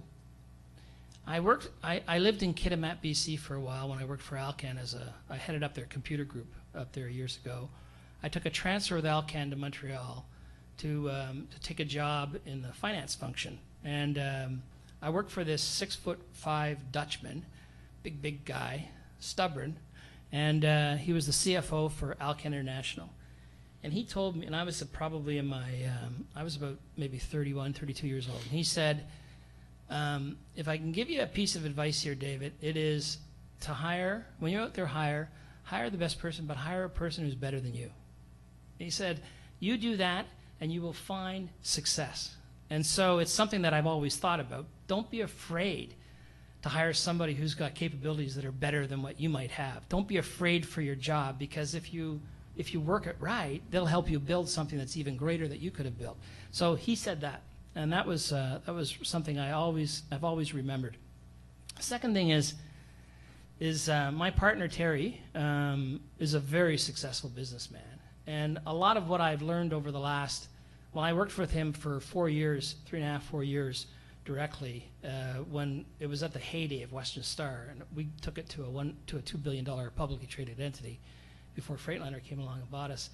I lived in Kitimat, BC for a while when I worked for Alcan I headed up their computer group up there years ago. I took a transfer with Alcan to Montreal to take a job in the finance function. And I worked for this 6'5" Dutchman, big guy, stubborn, and he was the CFO for Alcan International. And he told me, and I was probably in my, I was about maybe 31, 32 years old. And he said, if I can give you a piece of advice here, David, it is to hire, when you're out there, hire the best person, but hire a person who's better than you. He said, you do that, and you will find success. And so it's something that I've always thought about. Don't be afraid to hire somebody who's got capabilities that are better than what you might have. Don't be afraid for your job, because if you work it right, they'll help you build something that's even greater that you could have built. So he said that, and that was something I've always remembered. Second thing is my partner Terry is a very successful businessman, and a lot of what I've learned over the last, I worked with him for 4 years, 3.5, 4 years directly when it was at the heyday of Western Star, and we took it to a $2 billion publicly traded entity before Freightliner came along and bought us.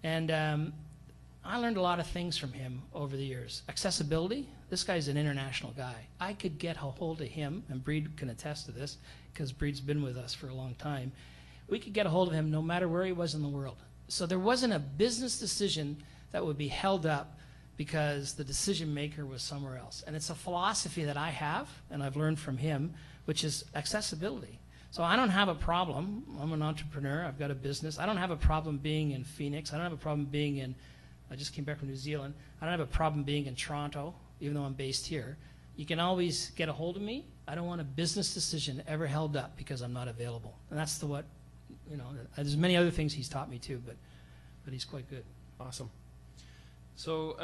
And I learned a lot of things from him over the years. Accessibility, this guy's an international guy. I could get a hold of him, and Breed can attest to this, because Breed's been with us for a long time. We could get a hold of him no matter where he was in the world. So there wasn't a business decision that would be held up because the decision maker was somewhere else. And it's a philosophy that I have, and I've learned from him, which is accessibility. So I don't have a problem. I'm an entrepreneur. I've got a business. I don't have a problem being in Phoenix. I don't have a problem being in, I just came back from New Zealand. I don't have a problem being in Toronto, even though I'm based here. You can always get a hold of me. I don't want a business decision ever held up because I'm not available. And that's there's many other things he's taught me too, but he's quite good. Awesome. So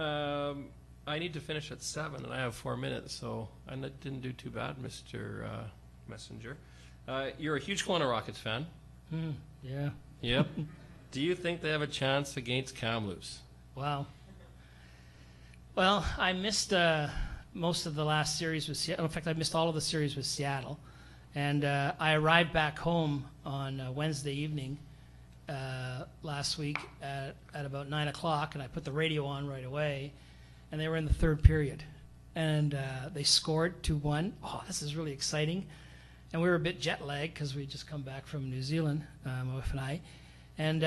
I need to finish at 7, and I have 4 minutes, so I didn't do too bad, Mr. Messenger. You're a huge Kelowna Rockets fan. Yeah. Yep. Do you think they have a chance against Kamloops? Wow. Well, I missed most of the last series with Seattle. In fact, I missed all of the series with Seattle. And I arrived back home on Wednesday evening last week at about 9 o'clock, and I put the radio on right away, and they were in the third period. And they scored 2-1. Oh, this is really exciting. And we were a bit jet lagged because we just come back from New Zealand, my wife and I. And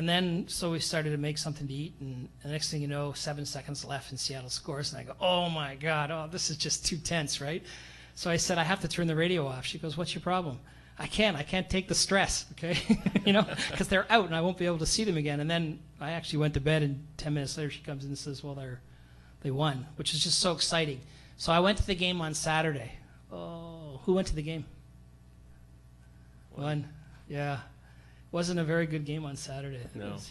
then so we started to make something to eat, and the next thing you know, 7 seconds left and Seattle scores, and I go, oh my God, oh, this is just too tense, right? So I said, I have to turn the radio off. She goes, what's your problem? I can't take the stress, okay? You know, because they're out and I won't be able to see them again. And then I actually went to bed, and 10 minutes later she comes in and says, well, they won, which is just so exciting. So I went to the game on Saturday. Oh, who went to the game? One. Yeah. Wasn't a very good game on Saturday.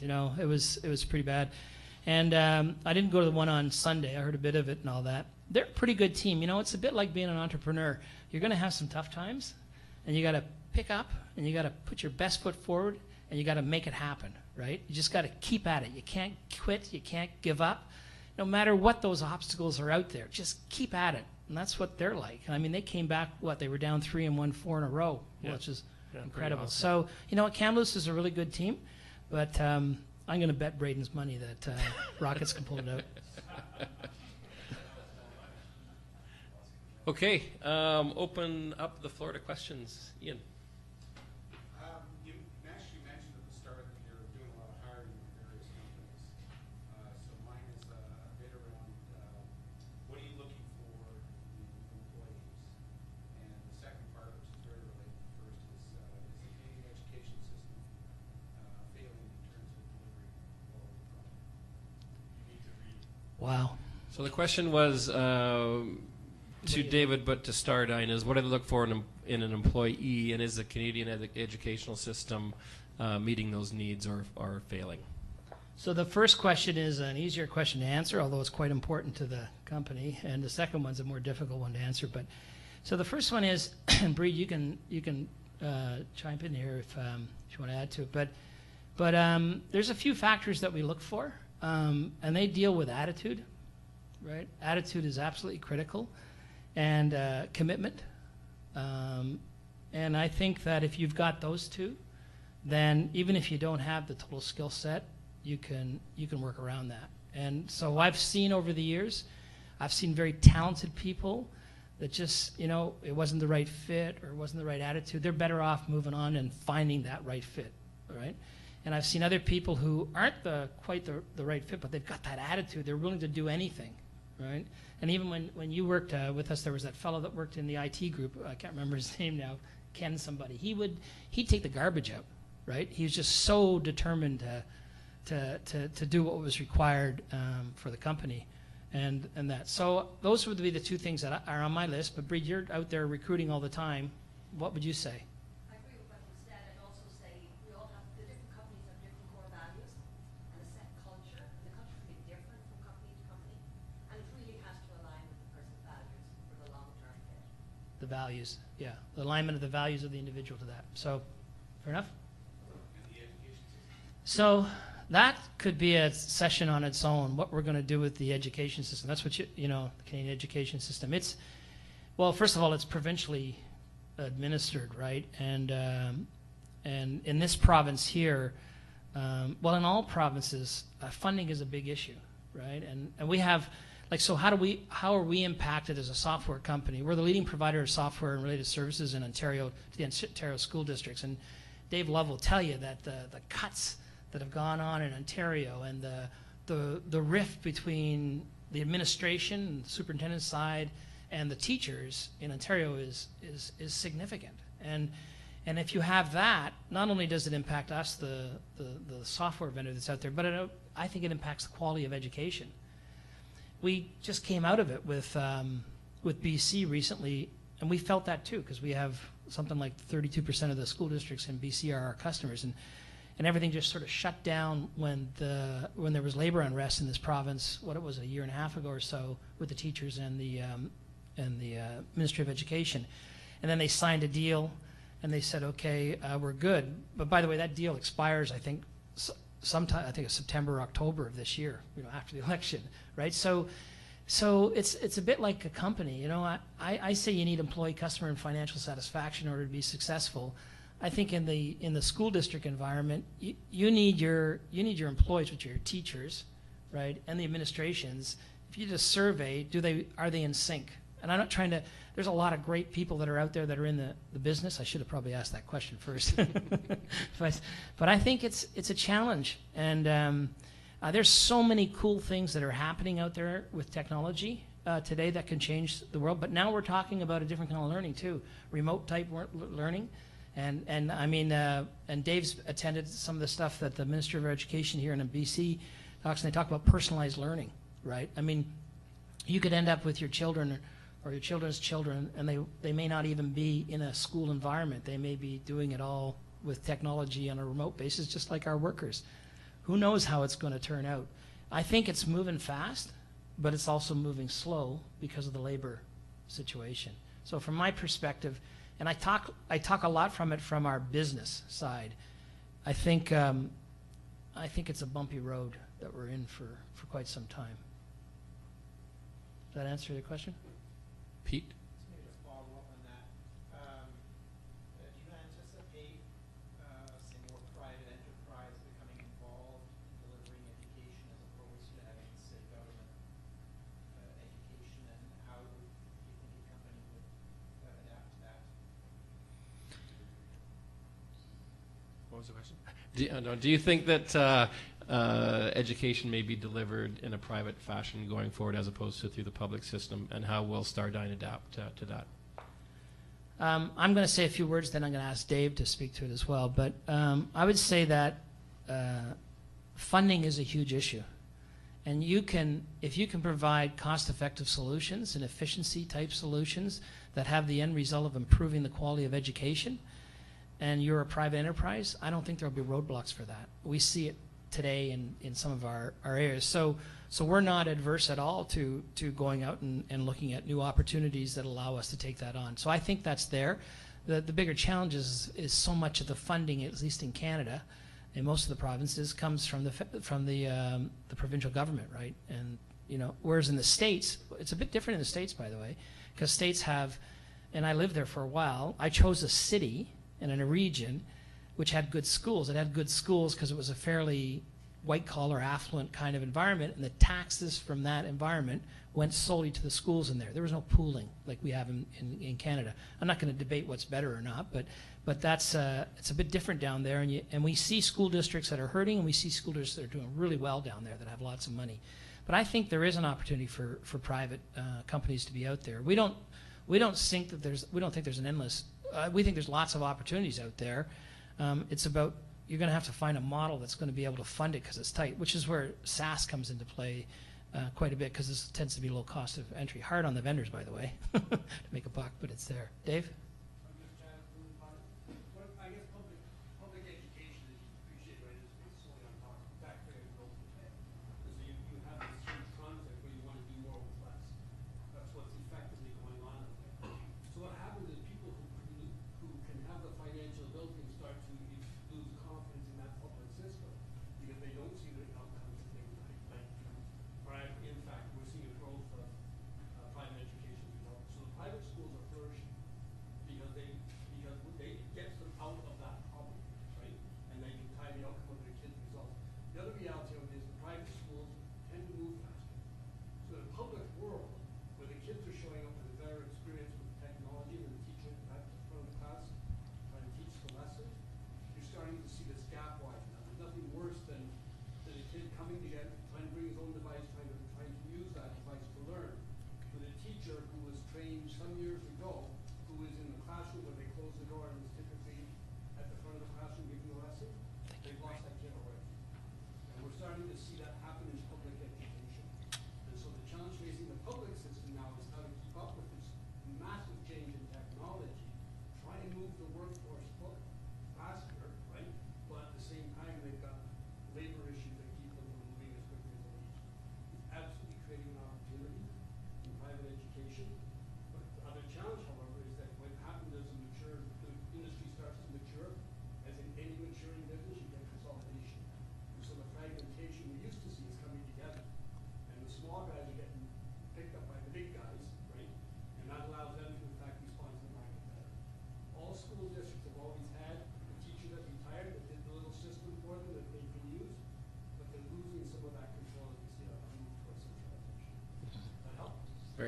No. It was pretty bad. And I didn't go to the one on Sunday. I heard a bit of it and all that. They're a pretty good team. You know, it's a bit like being an entrepreneur. You're going to have some tough times, and you got to pick up, and you got to put your best foot forward, and you got to make it happen, right? You just got to keep at it. You can't quit. You can't give up. No matter what those obstacles are out there, just keep at it. And that's what they're like. And I mean, they came back, they were down 3 and won 4 in a row, which is incredible. Awesome. So, you know what, Kamloops is a really good team, but I'm going to bet Braden's money that Rockets can pull it out. Okay, open up the floor to questions. Ian. You mentioned at the start that you're doing a lot of hiring in various companies. So mine is a bit around what are you looking for in employees? And the second part, which is very related to the first, is the Canadian education system failing in terms of delivering quality product? You need to read. Wow. So the question was to David, but to StarDyne, is what do they look for in an employee, and is the Canadian educational system meeting those needs or failing? So the first question is an easier question to answer, although it's quite important to the company, and the second one's a more difficult one to answer. But so the first one is, and Bree, you can chime in here if you want to add to it. But there's a few factors that we look for, and they deal with attitude, right? Attitude is absolutely critical. And commitment. And I think that if you've got those two, then even if you don't have the total skill set, you can work around that. And so I've seen over the years, I've seen very talented people that just, you know, it wasn't the right fit or it wasn't the right attitude. They're better off moving on and finding that right fit, right? And I've seen other people who aren't quite the right fit, but they've got that attitude. They're willing to do anything, right? And even when you worked with us, there was that fellow that worked in the IT group. I can't remember his name now. Ken somebody. He'd take the garbage out, right? He was just so determined to do what was required for the company, and that. So those would be the two things that are on my list. But Bree, you're out there recruiting all the time. What would you say? I agree with what you said. I'd also say we all have the different companies have different core values and a set culture. The culture can be different from company to company. And it really has to align with the person's values for the long-term fit. The values, yeah. The alignment of the values of the individual to that. So, fair enough? So, that could be a session on its own, what we're going to do with the education system. That's what the Canadian education system. Well, first of all, it's provincially administered, right? And in this province here, well, in all provinces, funding is a big issue, right? And we have, so how are we impacted as a software company? We're the leading provider of software and related services in Ontario to the Ontario school districts. And Dave Love will tell you that the cuts that have gone on in Ontario and the rift between the administration, the superintendent side, and the teachers in Ontario is significant. And if you have that, not only does it impact us, the software vendor that's out there, but I think it impacts the quality of education. We just came out of it with BC recently, and we felt that too, because we have something like 32% of the school districts in BC are our customers, and everything just sort of shut down when there was labor unrest in this province. What it was, a year and a half ago or so, with the teachers and the Ministry of Education, and then they signed a deal, and they said, okay, we're good. But by the way, that deal expires, I think, sometime, I think it's September or October of this year, after the election, right? So So it's a bit like a company, you know. I say you need employee, customer, and financial satisfaction in order to be successful. I think in the school district environment, you need your employees, which are your teachers, right, and the administrations. If you just survey, are they in sync? And I'm not trying to. There's a lot of great people that are out there that are in the business. I should have probably asked that question first, but I think it's a challenge, and there's so many cool things that are happening out there with technology today that can change the world. But now we're talking about a different kind of learning too, remote type learning. And I mean, and Dave's attended some of the stuff that the Minister of Education here in BC talks, and they talk about personalized learning, right? I mean, you could end up with your children or your children's children, and they may not even be in a school environment. They may be doing it all with technology on a remote basis, just like our workers. Who knows how it's going to turn out? I think it's moving fast, but it's also moving slow because of the labor situation. So from my perspective, and I talk a lot from our business side. I think it's a bumpy road that we're in for quite some time. Does that answer your question? Pete? Just maybe to follow up on that, do you anticipate, say, more private enterprise becoming involved in delivering education as opposed to having, say, government education, and how do you think a company would adapt to that? What was the question? Do you think that education may be delivered in a private fashion going forward as opposed to through the public system, and how will StarDyne adapt to that? I'm going to say a few words, then I'm going to ask Dave to speak to it as well. But I would say that funding is a huge issue. And if you can provide cost-effective solutions and efficiency-type solutions that have the end result of improving the quality of education, and you're a private enterprise, I don't think there'll be roadblocks for that. We see it today in some of our areas. So we're not adverse at all to going out and looking at new opportunities that allow us to take that on. So I think that's there. The bigger challenge is so much of the funding, at least in Canada, in most of the provinces, comes from the provincial government, right? And whereas in the States, it's a bit different in the States, by the way, because states have, and I lived there for a while. I chose a city and in a region which had good schools. It had good schools because it was a fairly white-collar, affluent kind of environment, and the taxes from that environment went solely to the schools in there. There was no pooling like we have in Canada. I'm not going to debate what's better or not, but that's it's a bit different down there, and we see school districts that are hurting, and we see school districts that are doing really well down there that have lots of money. But I think there is an opportunity for private companies to be out there. We don't think there's an endless. We think there's lots of opportunities out there. It's about, you're going to have to find a model that's going to be able to fund it because it's tight, which is where SaaS comes into play quite a bit, because this tends to be low cost of entry. Hard on the vendors, by the way, to make a buck, but it's there. Dave? I guess public education, as you appreciate, right, is solely on top of taxpayer and local pay. Because you have this huge concept where you want to do more with less. That's what's effectively going on out there. So what happens is people who can have the financial ability start to lose confidence in that public system because they don't see the outcomes that they would like to. Right? In fact, we're seeing a growth of private education results. So the private schools are flourishing.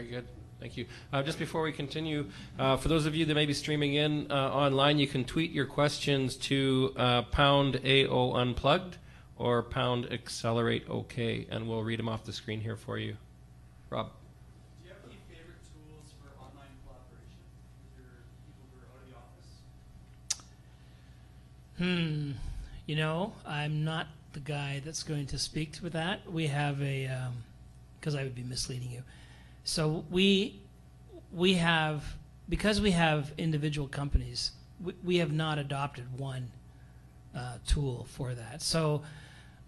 Very good. Thank you. Just before we continue, for those of you that may be streaming in online, you can tweet your questions to pound AO Unplugged or pound Accelerate OK, and we'll read them off the screen here for you. Rob. Do you have any favorite tools for online collaboration with your people who are out of the office? You know, I'm not the guy that's going to speak to that. We have a, because I would be misleading you. So we have, because we have individual companies, we have not adopted one tool for that. So,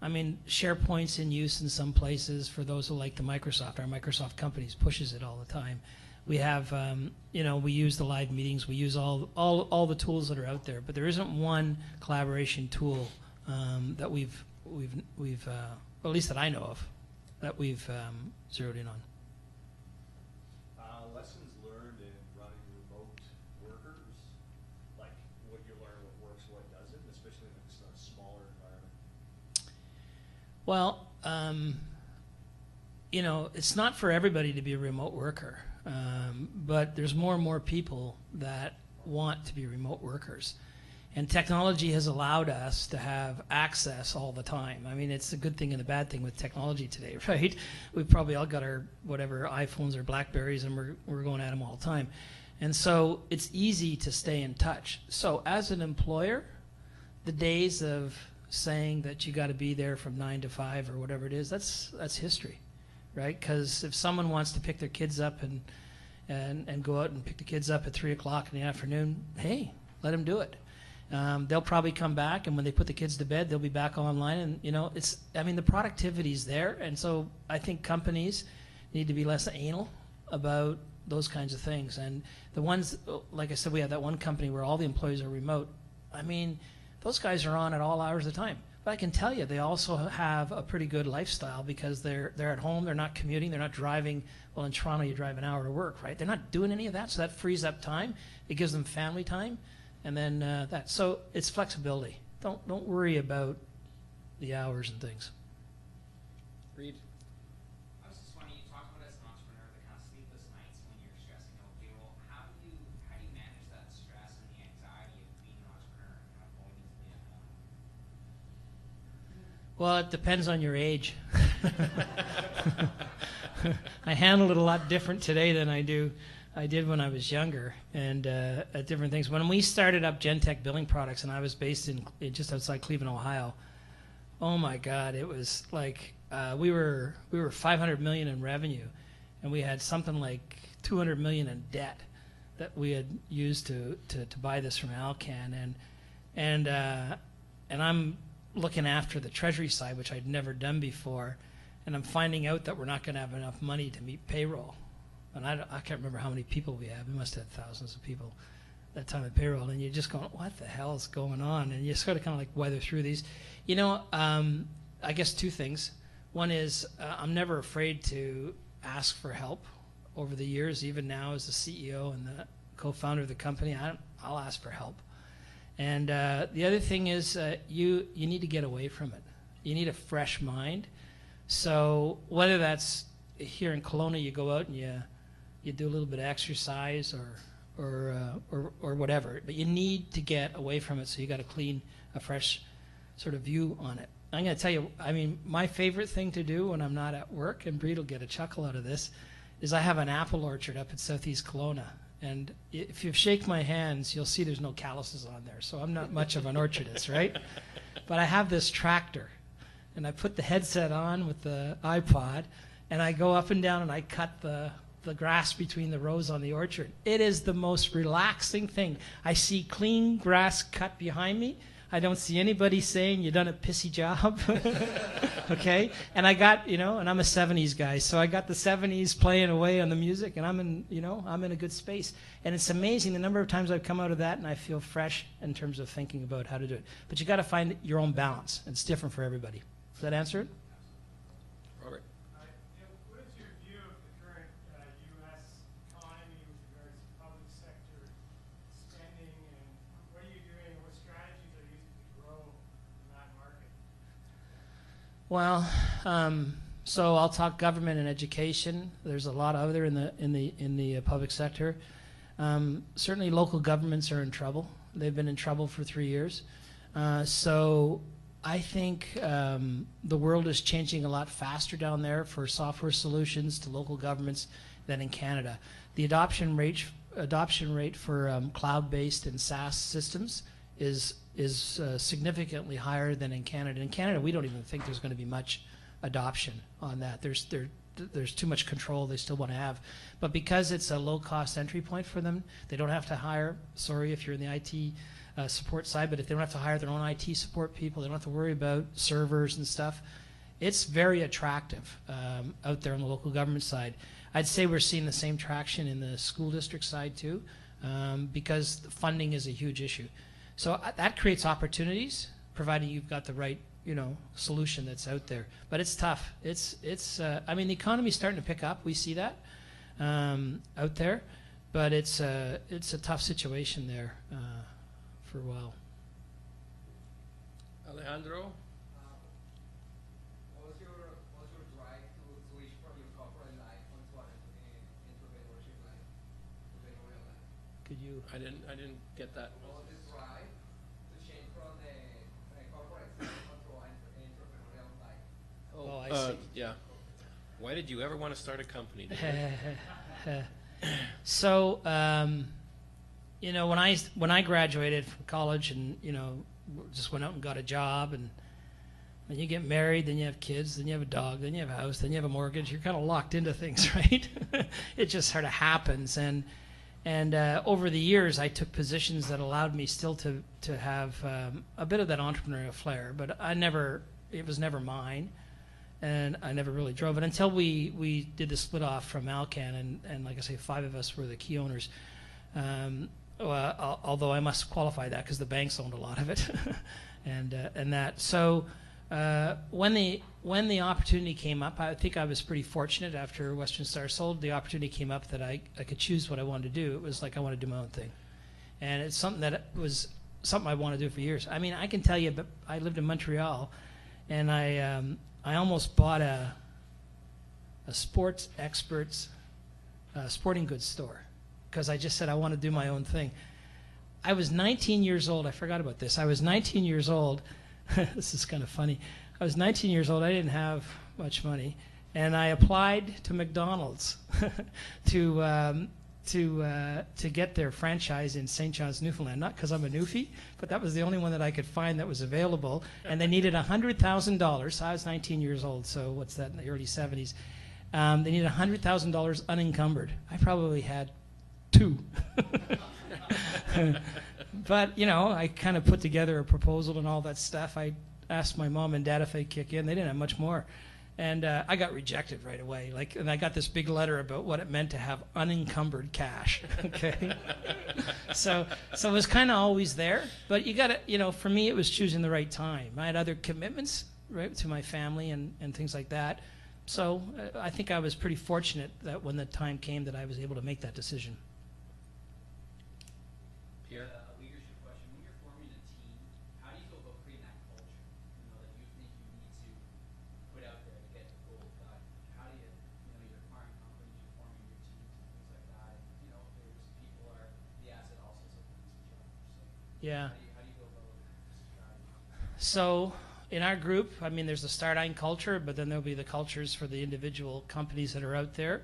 I mean, SharePoint's in use in some places for those who like the Microsoft. Our Microsoft companies pushes it all the time. We have, you know, we use the live meetings. We use all the tools that are out there, but there isn't one collaboration tool that we've at least that I know of, that we've zeroed in on. Lessons learned in running remote workers, like what you learn, what works, what doesn't, especially in a smaller environment. Well, you know, it's not for everybody to be a remote worker, but there's more and more people that want to be remote workers. And technology has allowed us to have access all the time. I mean, it's a good thing and a bad thing with technology today, right? We've probably all got our whatever iPhones or Blackberries, and we're going at them all the time. And so it's easy to stay in touch. So as an employer, the days of saying that you got to be there from 9 to 5 or whatever it is, that's history, right? Because if someone wants to pick their kids up and go out and pick the kids up at 3 o'clock in the afternoon, hey, let them do it. They'll probably come back, and when they put the kids to bed, they'll be back online. And you know, I mean, the productivity's there, and so I think companies need to be less anal about those kinds of things. And the ones, like I said, we have that one company where all the employees are remote. I mean, those guys are on at all hours of the time. But I can tell you, they also have a pretty good lifestyle because they're at home, they're not commuting, they're not driving. Well, in Toronto, you drive an hour to work, right? They're not doing any of that, so that frees up time. It gives them family time. And then that, so it's flexibility. Don't worry about the hours and things. Reed. I was just wondering, you talked about as an entrepreneur the kind of sleepless nights when you're stressing out payroll. How do you manage that stress and the anxiety of being an entrepreneur and kind of going into the unknown? Well, it depends on your age. I handle it a lot different today than I did when I was younger, and at different things. When we started up Gentech Billing Products, and I was based in just outside Cleveland, Ohio, oh my God, it was like we were $500 million in revenue, and we had something like $200 million in debt that we had used to buy this from Alcan, and I'm looking after the treasury side, which I'd never done before, and I'm finding out that we're not going to have enough money to meet payroll. And I can't remember how many people we have. We must have thousands of people that time of payroll. And you're just going, what the hell is going on? And you sort of kind of like weather through these. You know, I guess two things. One is I'm never afraid to ask for help over the years. Even now as the CEO and the co-founder of the company, I'll ask for help. And the other thing is you need to get away from it. You need a fresh mind. So whether that's here in Kelowna, you go out and you do a little bit of exercise or whatever, but you need to get away from it. So you got a fresh sort of view on it. I'm going to tell you, I mean, my favorite thing to do when I'm not at work, and Breed will get a chuckle out of this, is I have an apple orchard up at Southeast Kelowna. And if you shake my hands, you'll see there's no calluses on there. So I'm not much of an orchardist, right? But I have this tractor, and I put the headset on with the iPod, and I go up and down and I cut the grass between the rows on the orchard. It is the most relaxing thing. I see clean grass cut behind me. I don't see anybody saying you done a pissy job. Okay? And I got, you know, and I'm a 70s guy, so I got the 70s playing away on the music, and I'm in a good space. And it's amazing the number of times I've come out of that and I feel fresh in terms of thinking about how to do it. But you got to find your own balance. It's different for everybody. Does that answer it? Robert. What is your view of the current U.S. economy with regards to public sector spending, and what are you doing, what strategies are you using to grow in that market? Well, So I'll talk government and education. There's a lot of there in the public sector. Certainly local governments are in trouble. They've been in trouble for 3 years. So I think the world is changing a lot faster down there for software solutions to local governments than in Canada. The adoption rate for cloud-based and SaaS systems is significantly higher than in Canada. In Canada, we don't even think there's going to be much adoption on that. There's too much control they still want to have. But because it's a low-cost entry point for them, they don't have to hire, sorry if you're in the IT support side, but if they don't have to hire their own IT support people, they don't have to worry about servers and stuff. It's very attractive out there on the local government side. I'd say we're seeing the same traction in the school district side too, because funding is a huge issue. So that creates opportunities, providing you've got the right solution that's out there. But it's tough. I mean, the economy's starting to pick up. We see that out there, but it's a tough situation there for a while. Alejandro? What was your drive to switch from your corporate life onto entrepreneurship life, entrepreneurial life? Could you? I didn't get that. What was the drive to change from the corporate side onto entrepreneurial life? Oh, I see. Yeah. Why did you ever want to start a company? So, when I graduated from college and just went out and got a job, and then you get married, then you have kids, then you have a dog, then you have a house, then you have a mortgage. You're kind of locked into things, right? It just sort of happens. And over the years, I took positions that allowed me still to have a bit of that entrepreneurial flair, but it was never mine. And I never really drove it until we did the split off from Alcan, and like I say, 5 of us were the key owners. Although I must qualify that because the banks owned a lot of it, and that. So when the opportunity came up, I think I was pretty fortunate. After Western Star sold, the opportunity came up that I could choose what I wanted to do. It was like I wanted to do my own thing, and it's something that was something I wanted to do for years. I mean, I can tell you, but I lived in Montreal, and I almost bought a sports experts sporting goods store because I just said I want to do my own thing. I was 19 years old. I forgot about this. I was 19 years old. This is kind of funny. I was 19 years old. I didn't have much money, and I applied to McDonald's to get their franchise in St. John's, Newfoundland. Not because I'm a Newfie, but that was the only one that I could find that was available. And they needed $100,000. I was 19 years old, so what's that, in the early 70s? They needed $100,000 unencumbered. I probably had 2. But, I kind of put together a proposal and all that stuff. I asked my mom and dad if they'd kick in. They didn't have much more. And I got rejected right away. And I got this big letter about what it meant to have unencumbered cash. Okay, so it was kind of always there. But you got to, for me, it was choosing the right time. I had other commitments, right, to my family and things like that. So I think I was pretty fortunate that when the time came that I was able to make that decision. Pierre? A leadership question. When you're forming a team, how do you feel about creating that culture? That you think you need to put out there to get the goal done. How do you, you're acquiring companies, you're forming your teams and things like that. And, there's people are the asset also sometimes each other. So Yeah. how do you go about strategy? So in our group, I mean, there's the StarDyne culture, but then there'll be the cultures for the individual companies that are out there.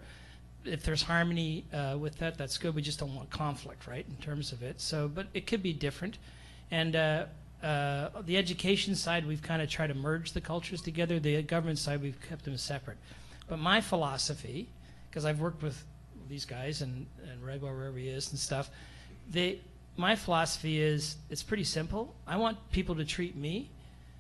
If there's harmony with that, that's good. We just don't want conflict, right, in terms of it. So, but it could be different. And the education side, we've kind of tried to merge the cultures together. The government side, we've kept them separate. But my philosophy, because I've worked with these guys and Regwa, wherever he is and stuff, my philosophy is it's pretty simple. I want people to treat me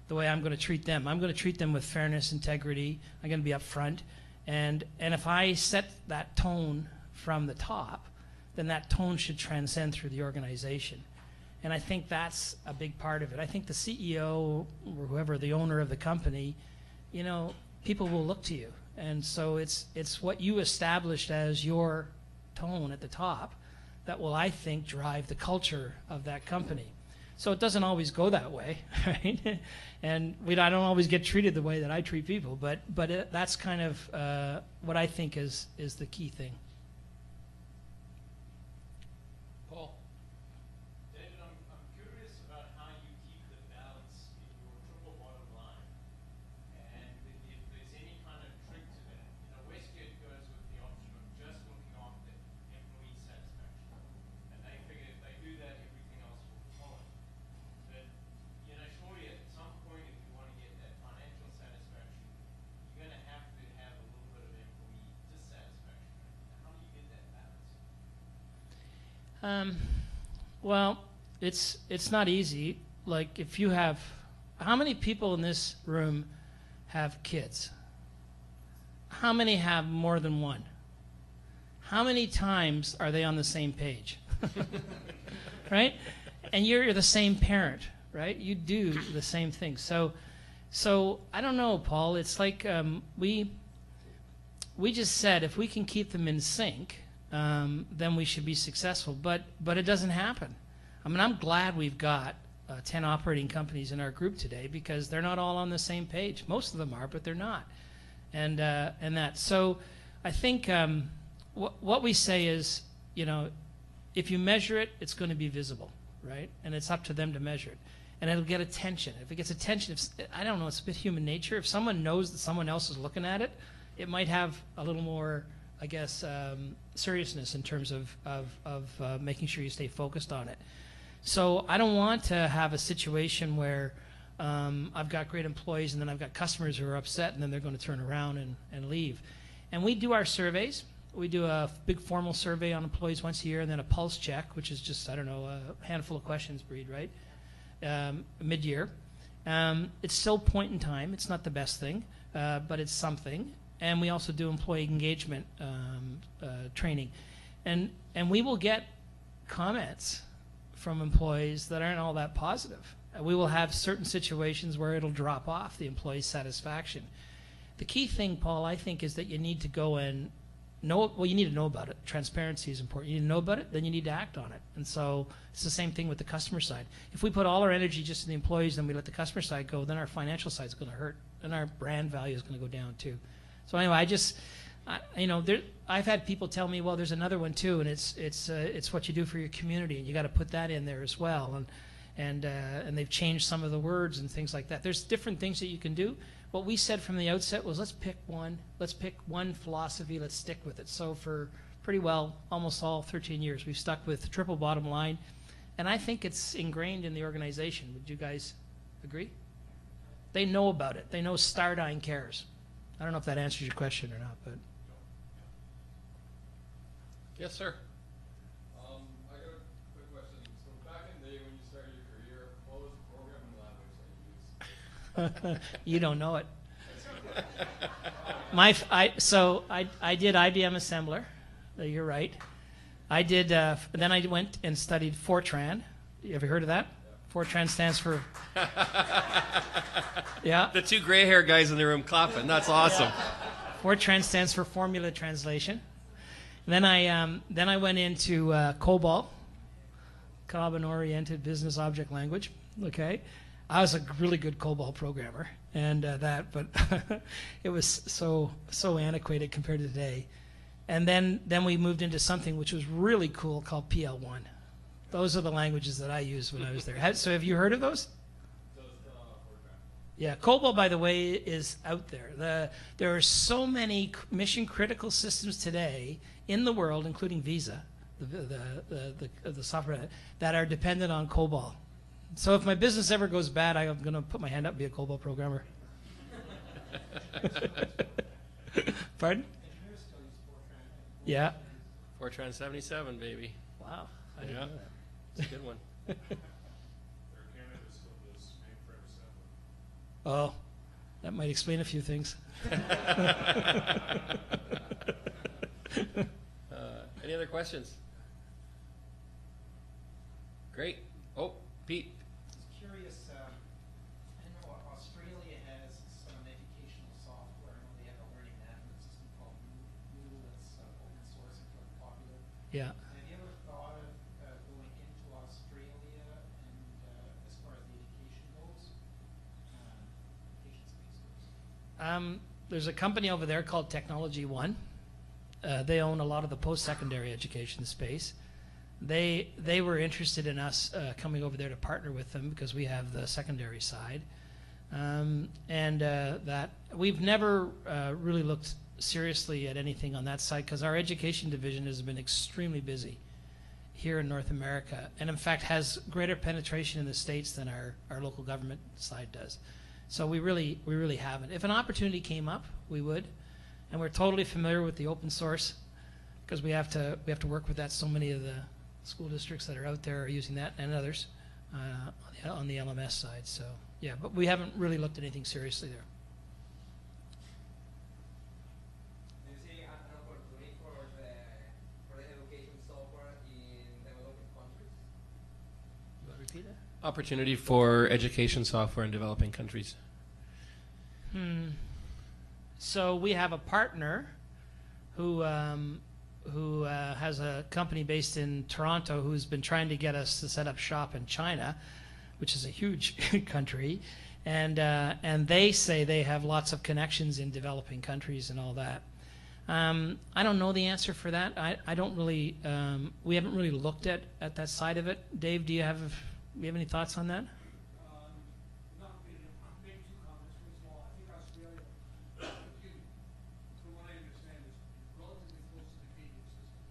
the way I'm going to treat them. I'm going to treat them with fairness, integrity. I'm going to be upfront. And if I set that tone from the top, then that tone should transcend through the organization. And I think that's a big part of it. I think the CEO or whoever, the owner of the company, people will look to you. And so it's what you established as your tone at the top that will, I think, drive the culture of that company. So it doesn't always go that way, right? And I don't always get treated the way that I treat people, but that's kind of what I think is the key thing. Paul? David, I'm curious about how you keep the balance in your triple bottom line, and if there's any kind of trick to that. You know, Westgate goes with the option of just looking after employee satisfaction, and they figure if they do that, everything else will follow. But, you know, surely at some point, if you want to get that financial satisfaction, you're going to have a little bit of employee dissatisfaction. How do you get that balance? Well, it's not easy. Like if you have, how many people in this room have kids? How many have more than one? How many times are they on the same page? Right? And you're the same parent, right? You do the same thing. So I don't know, Paul. It's like we just said if we can keep them in sync, then we should be successful. But it doesn't happen. I mean, I'm glad we've got 10 operating companies in our group today because they're not all on the same page. Most of them are, but they're not. And that. So I think what we say is, you know, if you measure it, it's going to be visible, right? And it's up to them to measure it. And it'll get attention. If it gets attention, I don't know, it's a bit human nature. If someone knows that someone else is looking at it, it might have a little more, I guess, seriousness in terms of making sure you stay focused on it. So I don't want to have a situation where I've got great employees and then I've got customers who are upset and then they're going to turn around and leave. And we do our surveys. We do a big formal survey on employees once a year and then a pulse check, which is just, I don't know, a handful of questions, Breed, right? Mid-year. It's still point in time. It's not the best thing, but it's something. And we also do employee engagement training. And we will get comments from employees that aren't all that positive. We will have certain situations where it'll drop off the employee satisfaction. The key thing, Paul, I think, is that you need to go and know, well, you need to know about it. Transparency is important. You need to know about it, then you need to act on it. And so it's the same thing with the customer side. If we put all our energy just in the employees and we let the customer side go, then our financial side is going to hurt, and our brand value is going to go down too. So anyway, I've had people tell me, well, there's another one too, and it's what you do for your community, and you got to put that in there as well. And they've changed some of the words and things like that. There's different things that you can do. What we said from the outset was let's pick one philosophy, let's stick with it. So for pretty well almost all 13 years, we've stuck with triple bottom line, and I think it's ingrained in the organization. Would you guys agree? They know about it. They know StarDyne cares. I don't know if that answers your question or not, but. Yes, sir. I got a quick question. So back in the day when you started your career, what was the programming language that you used? You don't know it. I did IBM assembler. You're right. I did. Then I went and studied Fortran. You ever heard of that? Fortran stands for. Yeah. The two gray hair guys in the room clapping. That's awesome. Fortran stands for formula translation. Then I went into COBOL, Carbon-Oriented Business Object Language. Okay, I was a really good COBOL programmer, and but it was so antiquated compared to today. And then we moved into something which was really cool called PL1. Those are the languages that I used when I was there. So have you heard of those? Yeah, COBOL, by the way, is out there. There are so many mission critical systems today in the world, including Visa, the software, that are dependent on COBOL. So if my business ever goes bad, I'm going to put my hand up and be a COBOL programmer. Pardon? Yeah. Fortran 77, baby. Wow. I didn't know that. It's a good one. Air Canada still does mainframe assembly. Oh, that might explain a few things. Any other questions? Great. Oh, Pete. Just curious, I know Australia has some educational software. I know they have a learning management system called Moodle that's open source and quite popular. Yeah. Have you ever thought of going into Australia and There's a company over there called Technology One. They own a lot of the post-secondary education space. They were interested in us coming over there to partner with them because we have the secondary side. That we've never really looked seriously at anything on that side because our education division has been extremely busy here in North America, and in fact has greater penetration in the States than our local government side does. So we really haven't. If an opportunity came up, we would, and we're totally familiar with the open source because we have to work with that. So many of the school districts that are out there are using that, and others on the LMS side. So yeah, but we haven't really looked at anything seriously there. Do you see an opportunity for the education software in developing countries? You want to repeat that? Opportunity for education software in developing countries. So we have a partner who has a company based in Toronto who's been trying to get us to set up shop in China, which is a huge country, and they say they have lots of connections in developing countries and all that. I don't know the answer for that. I don't really. We haven't really looked at that side of it. Dave, do you have any thoughts on that? Not really. I'll make two comments. First of all, I think Australia, from what I understand, is relatively close to the Canadian system.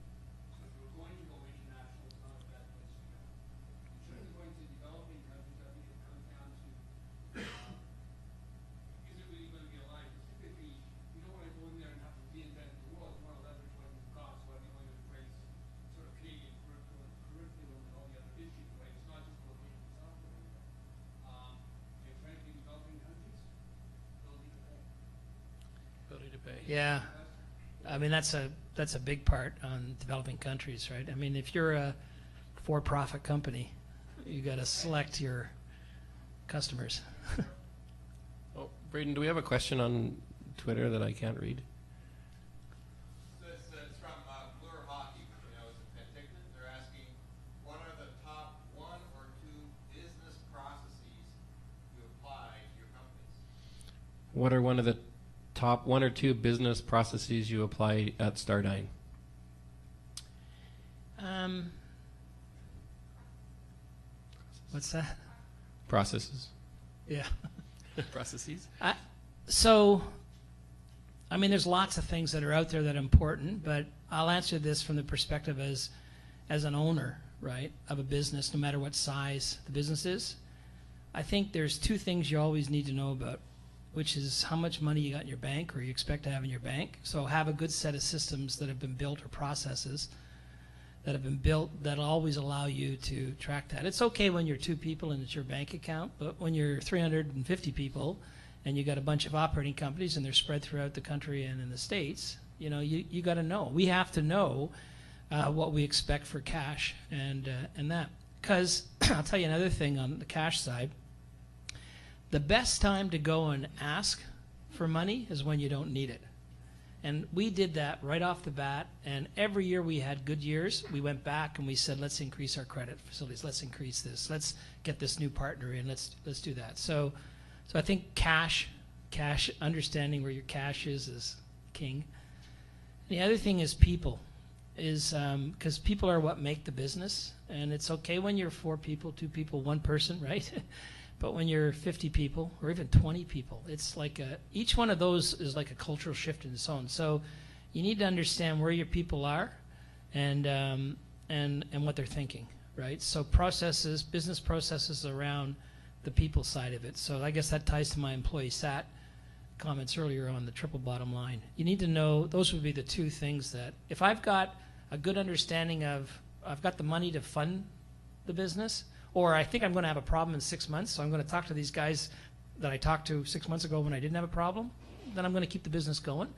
So if you're going to go international, it's not a bad place to go. In terms of going to developing countries, I think it comes down to is it really going to be aligned? Because typically, you don't want to go in there and have to reinvent the world. You want to leverage what you've got. So I think going to embrace sort of Canadian curriculum and all the other issues, right? It's not just locating software. And frankly, developing countries, ability to pay. Ability to pay. Yeah, I mean that's a big part on developing countries, right? I mean, if you're a for-profit company, you got to select your customers. Oh, Braden, do we have a question on Twitter that I can't read? It's from Blur Hockey, it's in Penticton. They're asking, what are the top 1 or 2 business processes you apply to your companies? What are one of the top 1 or 2 business processes you apply at StarDyne? What's that? Processes. Yeah. Processes. So, I mean, there's lots of things that are out there that are important, but I'll answer this from the perspective as an owner, right, of a business, no matter what size the business is. I think there's 2 things you always need to know about, which is how much money you got in your bank or you expect to have in your bank. So have a good set of systems that have been built or processes that have been built that'll always allow you to track that. It's okay when you're 2 people and it's your bank account, but when you're 350 people and you got a bunch of operating companies and they're spread throughout the country and in the States, you got to know. We have to know what we expect for cash and that. Because I'll tell you another thing on the cash side. The best time to go and ask for money is when you don't need it. And we did that right off the bat, and every year we had good years, we went back and we said, let's increase our credit facilities, let's increase this, let's get this new partner in, let's do that. So I think cash, understanding where your cash is king. And the other thing is people, because people are what make the business, and it's okay when you're 4 people, 2 people, 1 person, right? But when you're 50 people or even 20 people, it's like each one of those is like a cultural shift in its own. So you need to understand where your people are and what they're thinking, right? So business processes around the people side of it. So I guess that ties to my employee sat comments earlier on the triple bottom line. You need to know, those would be the 2 things that, if I've got a good understanding of, I've got the money to fund the business, or I think I'm going to have a problem in 6 months, so I'm going to talk to these guys that I talked to 6 months ago when I didn't have a problem, then I'm going to keep the business going.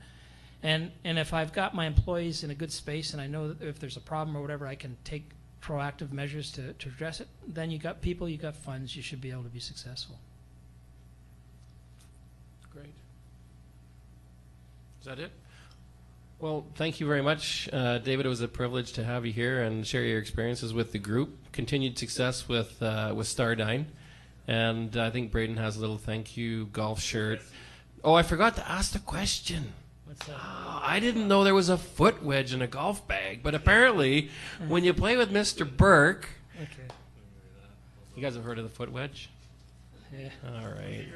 And if I've got my employees in a good space and I know that if there's a problem or whatever, I can take proactive measures to address it, then you got people, you got funds, you should be able to be successful. Great. Is that it? Well, thank you very much, David. It was a privilege to have you here and share your experiences with the group. Continued success with StarDyne, and I think Braden has a little thank you golf shirt. Oh, I forgot to ask the question. What's that? Oh, I didn't know there was a foot wedge in a golf bag, but apparently, when you play with Mr. Burke, Okay. you guys have heard of the foot wedge? Yeah. All right.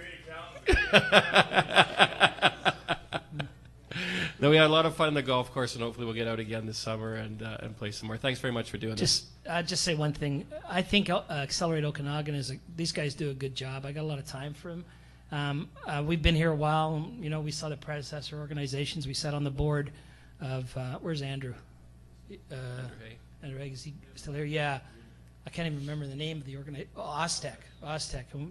No, we had a lot of fun on the golf course, and hopefully we'll get out again this summer and play some more. Thanks very much for doing this. Just say one thing. I think Accelerate Okanagan these guys do a good job. I got a lot of time for them. We've been here a while. You know, we saw the predecessor organizations. We sat on the board of where's Andrew? Andrew Haig, is he still here? Yeah. I can't even remember the name of the organization. Oh, Oztec.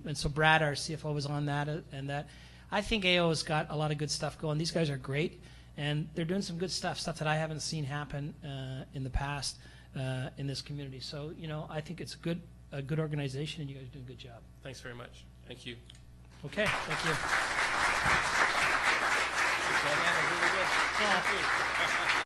And so Brad, our CFO, was on that and that. I think AO's got a lot of good stuff going. These guys are great, and they're doing some good stuff that I haven't seen happen in the past in this community. So, you know, I think it's a good organization, and you guys are doing a good job. Thanks very much. Thank you. Okay, thank you. Really good. Yeah.